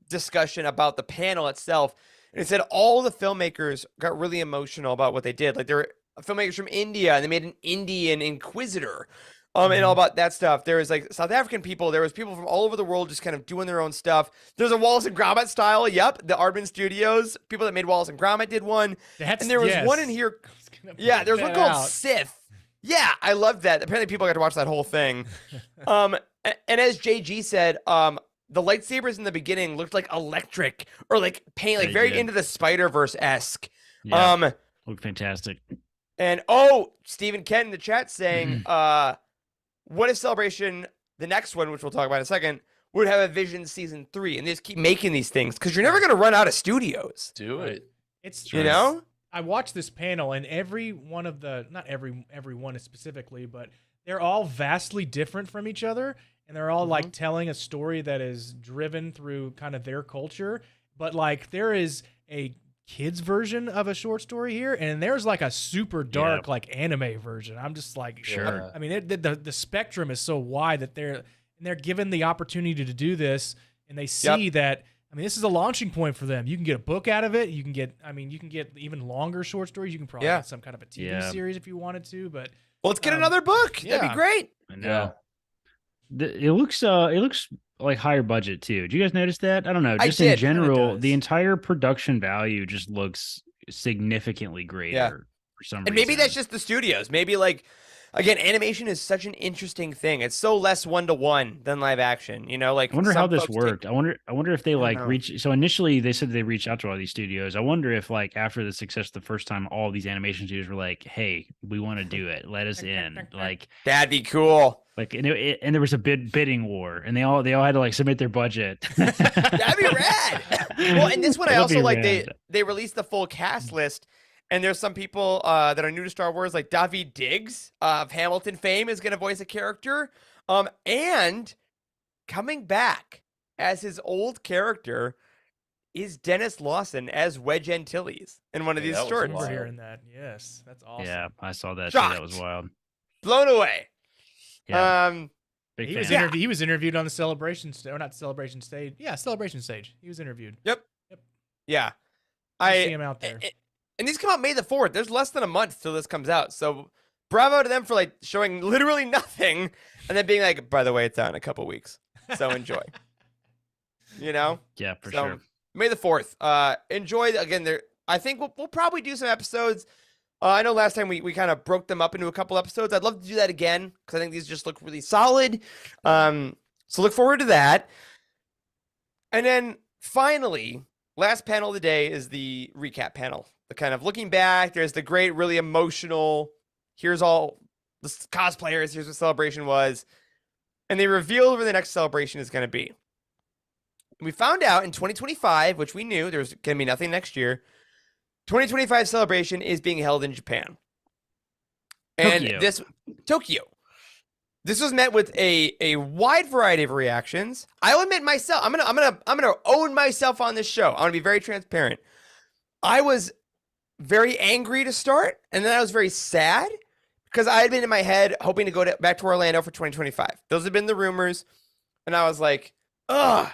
discussion about the panel itself. And it said all the filmmakers got really emotional about what they did. Like, there were filmmakers from India, and they made an Indian Inquisitor. And all about that stuff. There was like South African people. There was people from all over the world just kind of doing their own stuff. There's a Wallace and Gromit style. Yep, the Aardman Studios people that made Wallace and Gromit did one. And there was one in here. Yeah, there was one called Sith. Yeah, I loved that. Apparently, people got to watch that whole thing. And as JG said, the lightsabers in the beginning looked like electric or like paint, like They very did. into the Spider-Verse esque. Yeah, looked fantastic. And Stephen Kent in the chat saying, what if Celebration, the next one, which we'll talk about in a second, would have a Vision Season 3? And they just keep making these things because you're never going to run out of studios. Do it. It's You know? I watched this panel, and every one of the, not every one specifically, but they're all vastly different from each other, and they're all like telling a story that is driven through kind of their culture. But like there is a kids version of a short story here, and there's like a super dark like anime version. I'm just like, Sure. I mean, the spectrum is so wide that they're given the opportunity to do this, and they see that. I mean, this is a launching point for them. You can get a book out of it. You can get even longer short stories. You can probably get some kind of a TV series if you wanted to. But Let's get another book. That'd be great. I know. It looks like higher budget too. Do you guys notice that? I don't know. Just in general, the entire production value just looks significantly greater for some reason. And maybe that's just the studios. Maybe like, again, animation is such an interesting thing. It's so less 1-to-1 than live action. You know, like I wonder how some this folks worked. I wonder if they like know. reach. So initially they said they reached out to all these studios. I wonder if like after the success the first time, all these animation studios were like, "Hey, we want to do it. Let us in." Like That'd be cool. Like and there was a bidding war, and they all had to like submit their budget. That'd be rad. Well, and this one I That'd also be like. rad. They released the full cast list, and there's some people that are new to Star Wars, like Daveed Diggs of Hamilton fame is going to voice a character, and coming back as his old character is Dennis Lawson as Wedge Antilles in one of these that was shorts. we're wild. hearing that. Yes, that's awesome. Yeah, I saw that. Too. That was Shocked. wild. Blown away. Yeah, big He fan. was he was interviewed on the celebration stage, or not celebration stage. Yeah, celebration stage. He was interviewed. Yeah. I see him out there. And these come out May the 4th. There's less than a month till this comes out. So bravo to them for like showing literally nothing and then being like, by the way, it's out in a couple weeks. So enjoy. You know? Yeah, for So sure. May the 4th. Enjoy again. I think we'll probably do some episodes. I know last time we kind of broke them up into a couple episodes. I'd love to do that again because I think these just look really solid. So look forward to that. And then finally, last panel of the day is the recap panel. The kind of looking back. There's the great, really emotional. Here's all the cosplayers. Here's what Celebration was, and they revealed where the next Celebration is going to be. We found out in 2025, which we knew there's going to be nothing next year. 2025 Celebration is being held in Japan. And Tokyo. This was met with a wide variety of reactions. I'll admit myself, I'm gonna own myself on this show. I'm gonna be very transparent. I was very angry to start, and then I was very sad because I had been in my head hoping to go back to Orlando for 2025. Those have been the rumors, and I was like, ugh,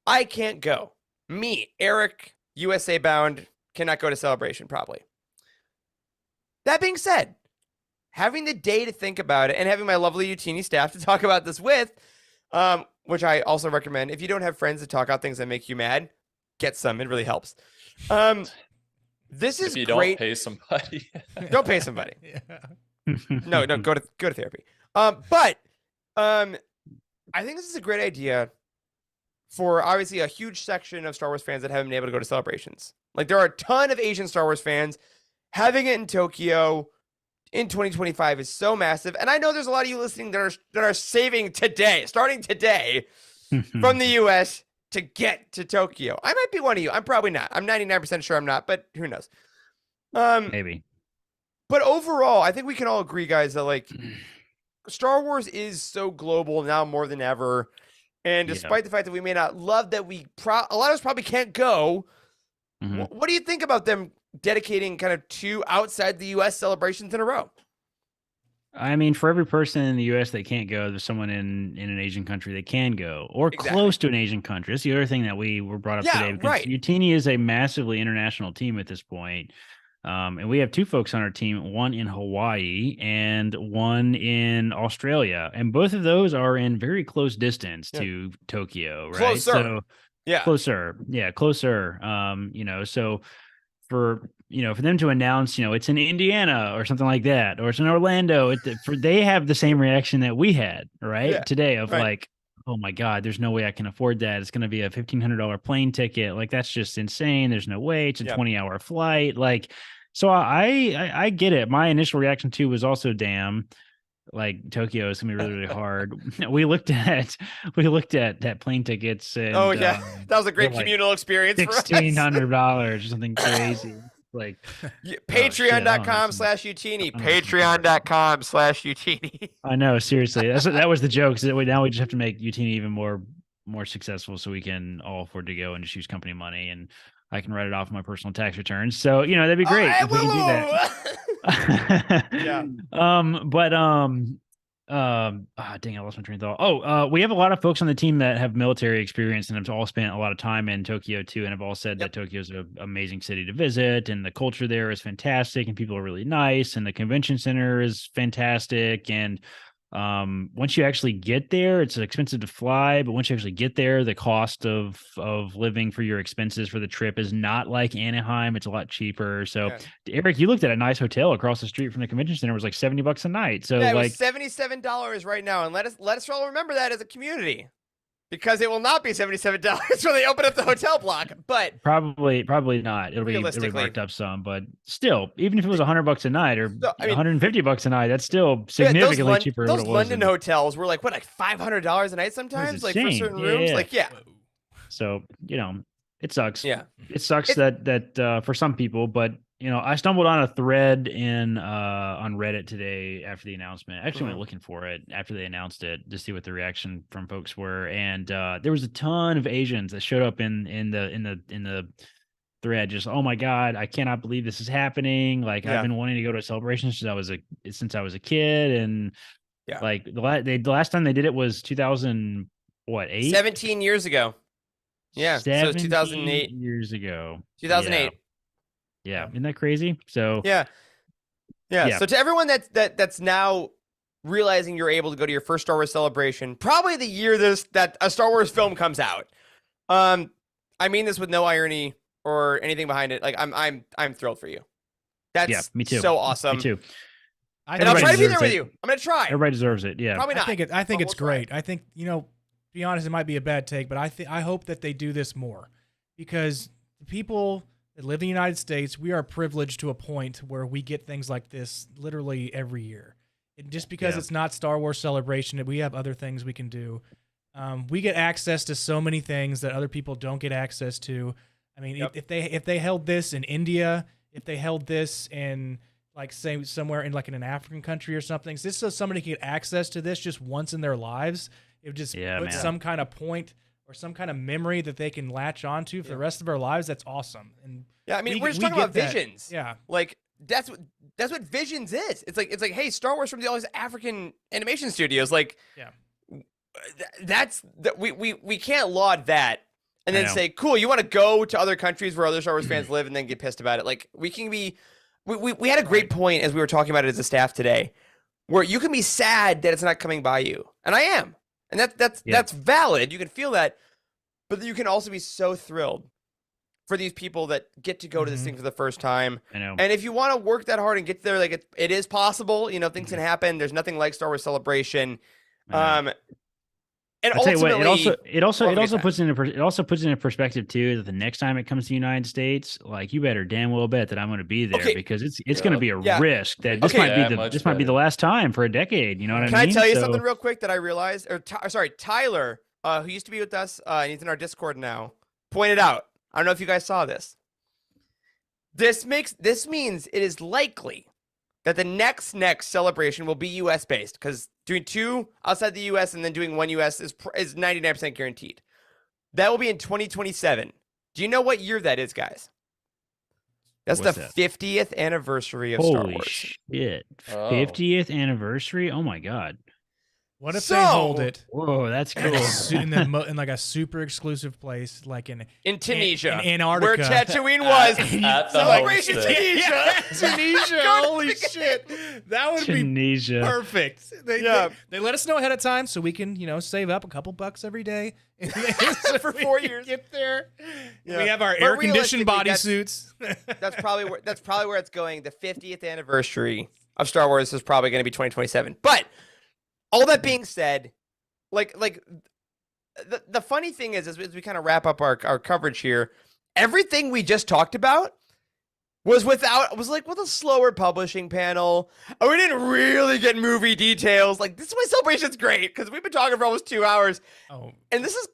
I can't go. Me, Eric, USA bound, cannot go to Celebration probably. That being said, having the day to think about it and having my lovely Youtini staff to talk about this with, which I also recommend. If you don't have friends to talk out things that make you mad, get some. It really helps. This is If you don't great. pay somebody. Don't pay somebody. Yeah. No, go to therapy. But I think this is a great idea for obviously a huge section of Star Wars fans that haven't been able to go to celebrations. Like there are a ton of Asian Star Wars fans. Having it in Tokyo in 2025 is so massive. And I know there's a lot of you listening that are saving today, starting today, from the US to get to Tokyo. I might be one of you. I'm probably not. I'm 99% sure I'm not, but who knows? Maybe. But overall, I think we can all agree, guys, that like Star Wars is so global now more than ever. And despite the fact that we may not love that a lot of us probably can't go, what do you think about them dedicating kind of 2 outside the US celebrations in a row? I mean, for every person in the U.S. that can't go, there's someone in an Asian country that can go, or close to an Asian country. That's the other thing that we were brought up today. Because right. Youtini is a massively international team at this point. And we have 2 folks on our team, one in Hawaii and one in Australia. And both of those are in very close distance to Tokyo, right? Closer. So, yeah. Closer. Yeah, closer. So for them to announce, it's in Indiana or something like that, or it's in Orlando, they have the same reaction that we had, right? Today of like, oh my God, there's no way I can afford that. It's going to be a $1,500 plane ticket. Like, that's just insane. There's no way. It's a 20-hour flight. Like, so I get it. My initial reaction too was also, damn, like Tokyo is gonna be really, really hard. we looked at that plane tickets. And, that was a great communal experience. $1,600 or something crazy. Like Patreon.com/Youtini. Patreon.com/Youtini. I know, seriously. That was the joke. So now we just have to make Youtini even more successful so we can all afford to go and just use company money, and I can write it off my personal tax returns. So, that'd be great if we can do that. Dang, I lost my train of thought. We have a lot of folks on the team that have military experience and have all spent a lot of time in Tokyo too, and have all said that Tokyo is an amazing city to visit, and the culture there is fantastic, and people are really nice, and the convention center is fantastic. And once you actually get there, it's expensive to fly, but once you actually get there, the cost of living for your expenses for the trip is not like Anaheim. It's a lot cheaper. So Eric, you looked at a nice hotel across the street from the convention center. It was like $70 a night. So it was $77 right now. And let us all remember that as a community, because it will not be $77 when they open up the hotel block. But probably not. It'll be marked up some, but still, even if it was $100 a night or $150 a night, that's still significantly cheaper. Those London hotels were like $500 a night sometimes, like for certain rooms. So it sucks. Yeah, it sucks that for some people, but I stumbled on a thread on Reddit today after the announcement. I actually went looking for it after they announced it to see what the reaction from folks were, and there was a ton of Asians that showed up in the thread. Just, oh my God, I cannot believe this is happening. Like, I've been wanting to go to a celebration since I was a kid, and like the last time they did it was 2008? 17 years ago. Yeah, so 2008 years ago. 2008. Yeah, isn't that crazy? So yeah. So to everyone that's now realizing you're able to go to your first Star Wars celebration, probably the year that a Star Wars film comes out. I mean this with no irony or anything behind it. Like, I'm thrilled for you. That's me too. So awesome. Me too. And I'll try to be there with you. I'm gonna try. Everybody deserves it. Yeah, probably not. I think it's great. I think to be honest, it might be a bad take, but I hope that they do this more, because the people that live in the United States, we are privileged to a point where we get things like this literally every year. And just because it's not Star Wars Celebration, we have other things we can do. We get access to so many things that other people don't get access to. I mean, if they held this in India, if they held this in, like, say somewhere in like in an African country or something, just so somebody can get access to this just once in their lives, it would just put some kind of point or some kind of memory that they can latch onto for the rest of their lives. That's awesome. And I mean, we're just talking about Visions. Yeah, like that's what Visions is. It's like, hey, Star Wars from all these African animation studios. Like, we can't laud that and then say, cool, you want to go to other countries where other Star Wars fans live and then get pissed about it. Like, we can be. We had a great point as we were talking about it as a staff today, where you can be sad that it's not coming by you, and I am. And that's valid. You can feel that, but you can also be so thrilled for these people that get to go to this thing for the first time. I know. And if you want to work that hard and get there, like it is possible. You know, things can happen. There's nothing like Star Wars Celebration. And I'll tell you what, ultimately, it also time. puts into perspective too that the next time it comes to the United States, like you better damn well bet that I'm going to be there because it's going to be a risk that this might be the last time for a decade. You know what I mean? Can I tell you something real quick that I realized? Sorry, Tyler, who used to be with us, and he's in our Discord now, pointed out. I don't know if you guys saw this. This means it is likely that the next celebration will be U.S. based because doing 2 outside the U.S. and then doing 1 U.S. is 99% guaranteed. That will be in 2027. Do you know what year that is, guys? That's the 50th anniversary of Star Wars. Holy shit! 50th anniversary! Oh my god! What if they hold it? Whoa, that's cool. in like a super exclusive place, like in Tunisia, in Antarctica, where Tatooine was. At the Celebration homestead. Tunisia. Holy shit, that would Tunisia. be perfect. They let us know ahead of time so we can save up a couple bucks every day for 4 years. Get there. Yeah. We have our But air conditioned realistically, bodysuits. That's probably where it's going. The 50th anniversary of Star Wars is probably going to be 2027. But all that being said, like the funny thing is, as we kind of wrap up our coverage here, everything we just talked about was with a slower publishing panel. We didn't really get movie details. Like, this is why Celebration's great, because we've been talking for almost 2 hours. Oh, and this is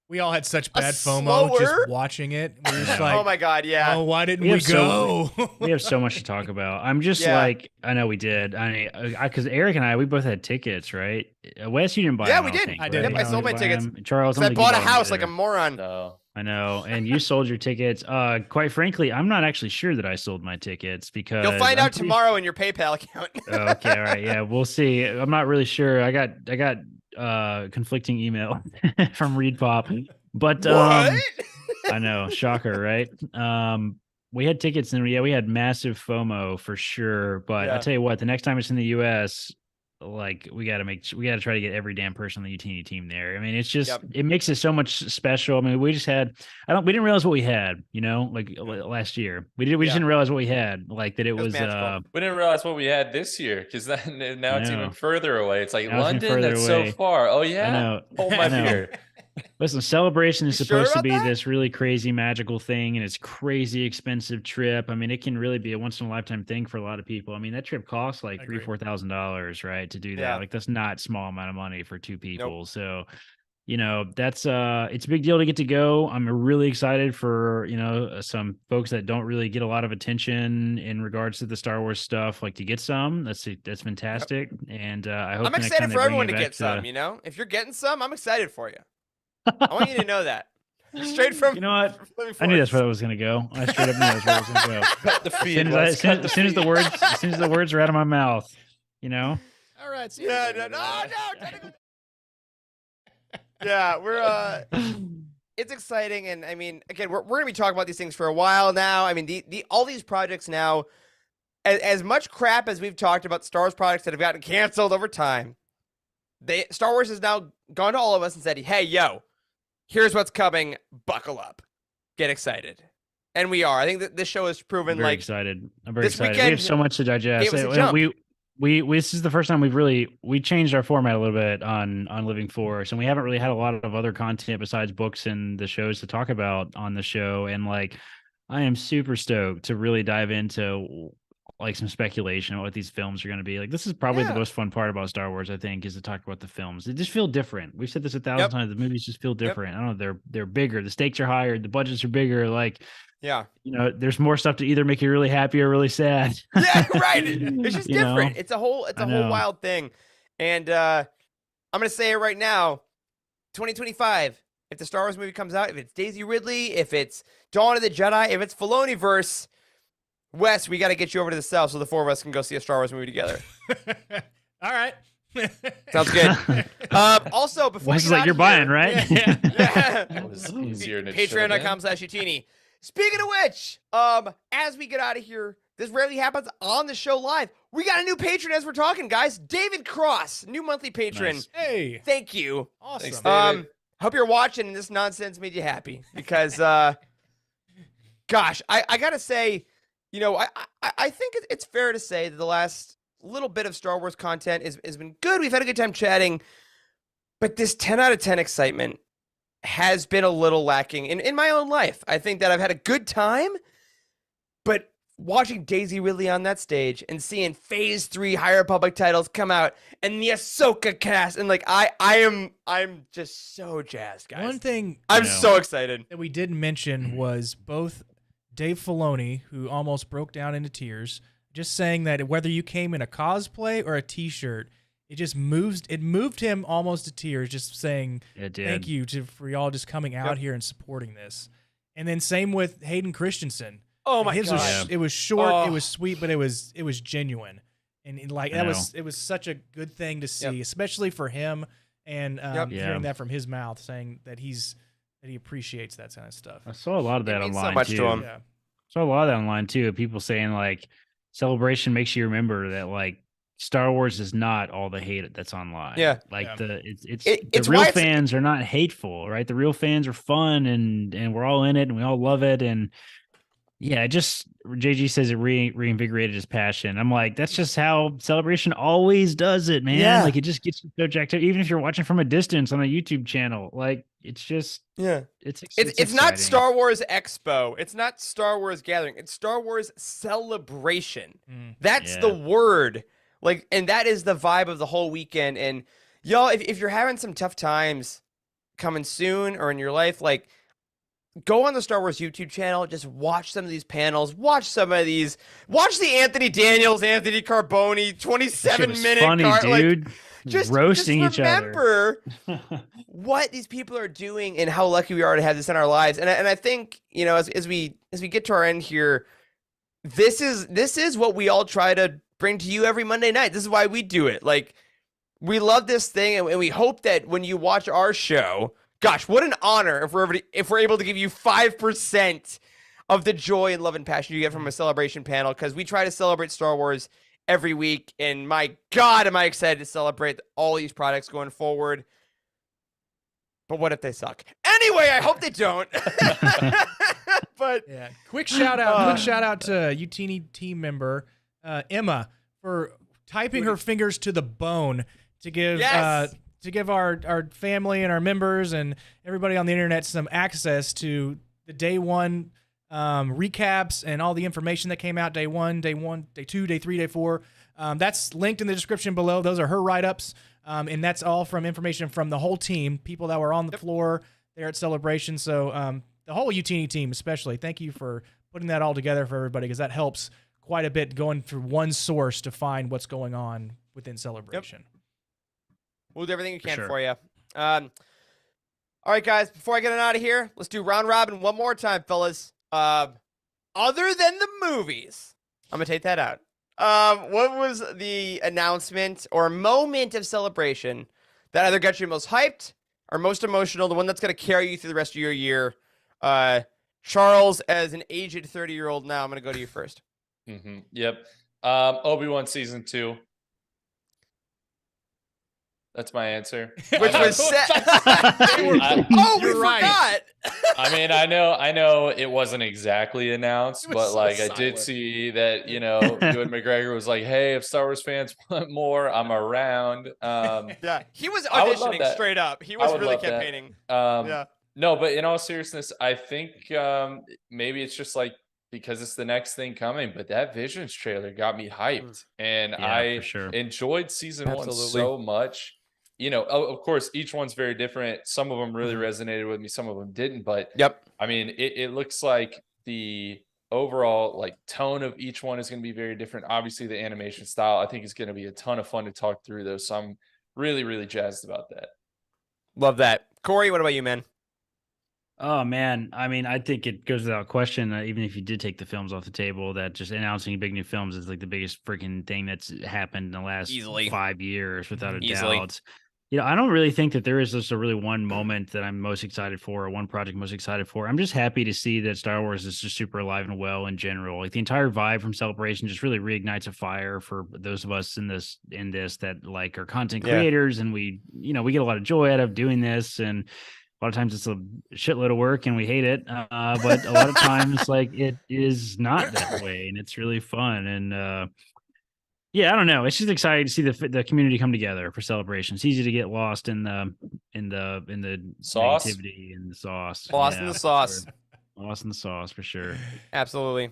we all had such bad FOMO just watching it. We're just like, oh my god, yeah. Oh, why didn't we go? We have so much to talk about. I'm just like, I know we did. I mean, because Eric and I, we both had tickets, right? Wes, you didn't buy them. Yeah, we did. I did. Yep, I sold my tickets. Charles, I bought a house like a moron. No. I know, and you sold your tickets. Quite frankly, I'm not actually sure that I sold my tickets because You'll find out tomorrow in your PayPal account. Okay, all right, yeah, we'll see. I'm not really sure. I got conflicting email from Reed Pop, but What? I know, shocker, right? We had tickets and we had massive FOMO for sure. But I'll tell you what, the next time it's in the US, like we got to try to get every damn person on the Youtini team there. I mean, it's just it makes it so much special. I mean, we didn't realize what we had, like last year. We just didn't realize what we had, like that it was we didn't realize what we had this year because now it's even further away. It's like London, that's away. so far. Oh yeah, I know. Hold my beer. Listen, Celebration is supposed to be that? this really crazy magical thing, and it's crazy expensive trip. I mean, it can really be a once in a lifetime thing for a lot of people. I mean, that trip costs like $3,000-$4,000, right, to do that. Yeah. Like that's not a small amount of money for 2 people. Nope. So, that's it's a big deal to get to go. I'm really excited for some folks that don't really get a lot of attention in regards to the Star Wars stuff, like to get some. That's fantastic, and I hope I'm excited for everyone to get some. If you're getting some, I'm excited for you. I want you to know that. Straight from what? I knew that's where I was gonna go. I straight up knew that's where I was gonna go. Cut the feed. As soon as the words are out of my mouth, All right. So yeah, we're it's exciting, and I mean, again, we're gonna be talking about these things for a while now. I mean, all these projects now, as much crap as we've talked about Star Wars projects that have gotten canceled over time, Star Wars has now gone to all of us and said, "Hey, yo, here's what's coming. Buckle up, get excited," and we are. I think that this show has proven I'm very like excited. I'm very this excited. We weekend have so much to digest. gave us a jump. We this is the first time we changed our format a little bit on Living Force, and we haven't really had a lot of other content besides books and the shows to talk about on the show. And like, I am super stoked to really dive into like some speculation on what these films are going to be. Like, this is probably the most fun part about Star Wars, I think, is to talk about the films. They just feel different. We've said this 1,000 times. The movies just feel different. I don't know. They're bigger. The stakes are higher. The budgets are bigger. Like, there's more stuff to either make you really happy or really sad. Yeah, right. It's just different. It's a whole wild thing. And I'm going to say it right now. 2025, if the Star Wars movie comes out, if it's Daisy Ridley, if it's Dawn of the Jedi, if it's Filoniverse, Wes, we got to get you over to the cell so the 4 of us can go see a Star Wars movie together. All right. Sounds good. Also, before Wes is like, you're buying, right? Yeah. That was easier than it should have been. Patreon.com/Youtini. Speaking of which, as we get out of here, this rarely happens on the show live. We got a new patron as we're talking, guys. David Cross, new monthly patron. Nice. Hey. Thank you. Awesome. Thanks, David. Hope you're watching and this nonsense made you happy because gosh, I gotta say, I think it's fair to say that the last little bit of Star Wars content has been good. We've had a good time chatting, but this 10 out of 10 excitement has been a little lacking in my own life. I think that I've had a good time, but watching Daisy Ridley on that stage and seeing Phase 3 High Republic titles come out and the Ahsoka cast, and like I'm just so jazzed, guys. One thing I'm so excited that we didn't mention was both Dave Filoni, who almost broke down into tears, just saying that whether you came in a cosplay or a t-shirt, it moved him almost to tears, just saying thank you for y'all just coming out here and supporting this. And then same with Hayden Christensen. Oh my god! It was short, it was sweet, but it was genuine, and it was such a good thing to see, especially for him, and hearing that from his mouth, saying that he appreciates that kind of stuff. I saw a lot of that It means online so much too. to him. Yeah. Saw a lot of that online too. People saying like Celebration makes you remember that like Star Wars is not all the hate that's online. Yeah. Like It's the why real it's- fans are not hateful, right? The real fans are fun and we're all in it and we all love it. And yeah, JG says it reinvigorated his passion. I'm like, that's just how Celebration always does it, man. Yeah. Like it just gets you so jacked up, even if you're watching from a distance on a YouTube channel. Like it's just it's not exciting. Star Wars Expo. It's not Star Wars Gathering. It's Star Wars Celebration. That's the word. Like, and that is the vibe of the whole weekend. And y'all, if you're having some tough times coming soon or in your life, like, go on the Star Wars YouTube channel, just watch some of these panels, watch the Anthony Daniels, Anthony Carboni, 27-minute funny, dude. Like, just roasting just each other. remember what these people are doing and how lucky we are to have this in our lives. And I think, as we get to our end here, this is what we all try to bring to you every Monday night. This is why we do it. Like, we love this thing, and we hope that when you watch our show, gosh, what an honor if we're able to give you 5% of the joy and love and passion you get from a Celebration panel, because we try to celebrate Star Wars every week, and my God, am I excited to celebrate all these products going forward. But what if they suck? Anyway, I hope they don't. But yeah, quick shout out to Youtini team member Emma for typing her fingers to the bone to give our family and our members and everybody on the internet some access to the day one recaps and all the information that came out day one, day 2, day 3, day 4. That's linked in the description below. Those are her write-ups, and that's all from information from the whole team, people that were on the floor there at Celebration. So the whole Youtini team especially, thank you for putting that all together for everybody, because that helps quite a bit going through one source to find what's going on within Celebration. We'll do everything we can sure. for you. All right, guys, before I get out of here, let's do round robin one more time, fellas. Other than the movies, I'm going to take that out. What was the announcement or moment of Celebration that either got you most hyped or most emotional, the one that's going to carry you through the rest of your year? Charles, as an aged 30-year-old now, I'm going to go to you first. Yep. Obi-Wan Season 2. That's my answer. Which was set. We right. forgot. I mean, I know it wasn't exactly announced, but so like silent. I did see that, Ewan McGregor was like, "Hey, if Star Wars fans want more, I'm around." Yeah, he was I would love auditioning that. straight up. He I was would really love that. campaigning. No, but in all seriousness, I think maybe it's just like because it's the next thing coming, but that Visions trailer got me hyped, and Yeah, I for sure. enjoyed season one Absolutely. so much. Of course, each one's very different. Some of them really resonated with me, some of them didn't. But Yep. I mean, it looks like the overall like tone of each one is going to be very different. Obviously, the animation style I think is going to be a ton of fun to talk through, though. So I'm really, really jazzed about that. Love that. Corey, what about you, man? Oh man, I mean, I think it goes without question. Even if you did take the films off the table, that just announcing big new films is like the biggest freaking thing that's happened in the last Easily. 5 years, without a Easily. doubt. I don't really think that there is just a really one moment that I'm most excited for, or one project I'm most excited for. I'm just happy to see that Star Wars is just super alive and well in general. Like the entire vibe from Celebration just really reignites a fire for those of us in this that like are content creators, and we get a lot of joy out of doing this. And lot of times it's a shitload of work and we hate it. But a lot of times like it is not that way, and it's really fun. And yeah, I don't know. It's just exciting to see the community come together for celebration. It's easy to get lost in the Sauce? negativity and the sauce. Lost in the for sauce. sure. Lost in the sauce for sure. Absolutely.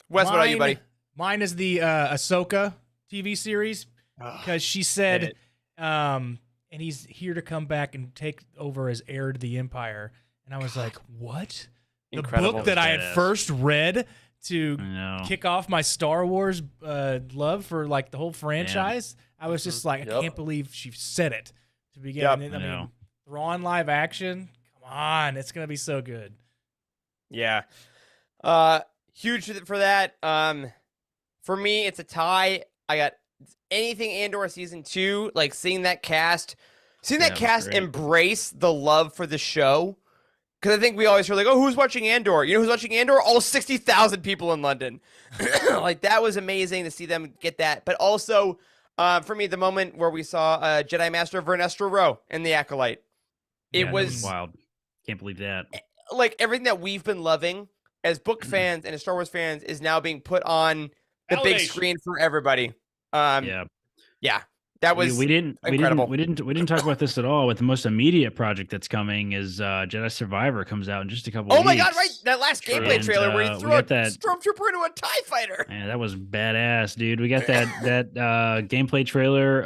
Wes, what about you, buddy? Mine is the Ahsoka TV series, because she said, and he's here to come back and take over as heir to the Empire. And I was like, what? Incredible. The book that I had Badass. first read to I know. kick off my Star Wars love for like the whole franchise. I was just like, I Yep. can't believe she said it to begin. Yep. And I I mean, know. Thrawn live action. Come on, it's gonna be so good. Yeah. Huge for that. For me, it's a tie. I got anything Andor season 2, like seeing that cast Yeah, it was great. embrace the love for the show. Because I think we always hear like, oh, who's watching Andor? You know who's watching Andor? All 60,000 people in London. Like that was amazing to see them get that. But also, for me, the moment where we saw Jedi Master Vernestra Rowe in the Acolyte, Yeah, it that was wild. Can't believe that. like everything that we've been loving as book fans and as Star Wars fans is now being put on the big Validation. screen for everybody. Yeah. Yeah, that was we didn't incredible. we didn't talk about this at all. With the most immediate project that's coming is Jedi Survivor comes out in just a couple Oh weeks. my god, right? That last True. gameplay And, trailer where we he threw got a that- stormtrooper into a TIE fighter. Man, that was badass, dude. We got that gameplay trailer.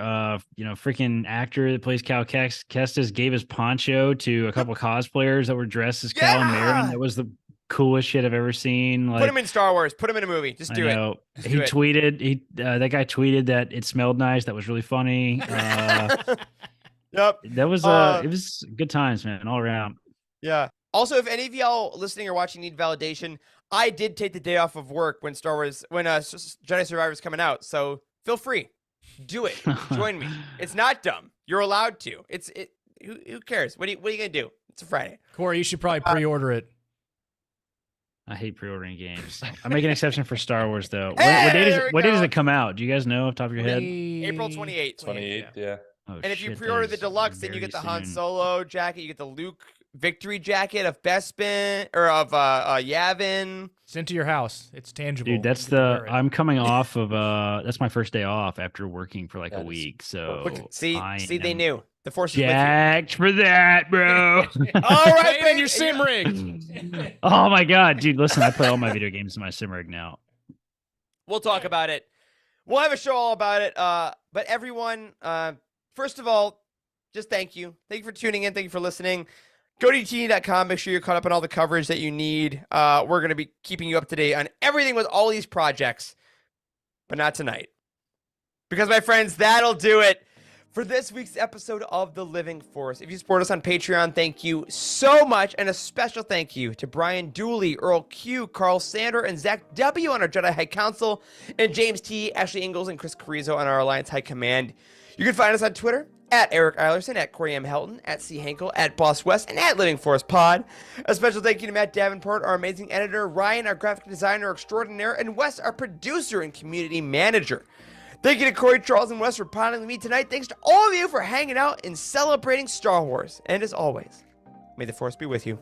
Freaking actor that plays Cal Kestis gave his poncho to a couple cosplayers that were dressed as Cal and Yeah! Marin. That was the coolest shit I've ever seen. Like, Put him in Star Wars. Put him in a movie. Just do I it. know. Just He do it. tweeted. That guy tweeted that it smelled nice. That was really funny. Yep. That was Uh, it was good times, man, all around. Yeah. Also, if any of y'all listening or watching need validation, I did take the day off of work when Jedi Survivor is coming out. So feel free, do it. Join me. It's not dumb. You're allowed to. Who cares? What are you gonna do? It's a Friday. Corey, you should probably pre-order it. I hate pre-ordering games. I make an exception for Star Wars though. What Hey, date there we what date does go. it come out? Do you guys know off the top of your head? April 28th. 28th, yeah. Oh, And if you shit, that pre-order the is deluxe, then you very get the Han soon. Solo jacket. You get the Luke victory jacket of Bespin or of Yavin. Sent to your house. It's tangible. Dude, that's You get to wear it. I'm coming off of that's my first day off after working for like a That is week. So See, I they am knew. The Force is with you. jacked for that, bro. All right, Playing in your baby. sim rig. Oh my god, dude! Listen, I play all my video games in my sim rig now. We'll talk about it. We'll have a show all about it. But everyone, first of all, just thank you. Thank you for tuning in. Thank you for listening. Go to youtini.com. Make sure you're caught up on all the coverage that you need. We're going to be keeping you up to date on everything with all these projects, but not tonight. Because, my friends, that'll do it for this week's episode of The Living Force. If you support us on Patreon, thank you so much. And a special thank you to Brian Dooley, Earl Q, Carl Sander, and Zach W. on our Jedi High Council, and James T., Ashley Ingalls, and Chris Carrizo on our Alliance High Command. You can find us on Twitter at Eric Eilerson, at Corey M. Helton, at C. Henkel, at Boss West, and at Living Force Pod. A special thank you to Matt Davenport, our amazing editor, Ryan, our graphic designer extraordinaire, and Wes, our producer and community manager. Thank you to Corey, Charles, and Wes for potting with me tonight. Thanks to all of you for hanging out and celebrating Star Wars. And as always, may the Force be with you.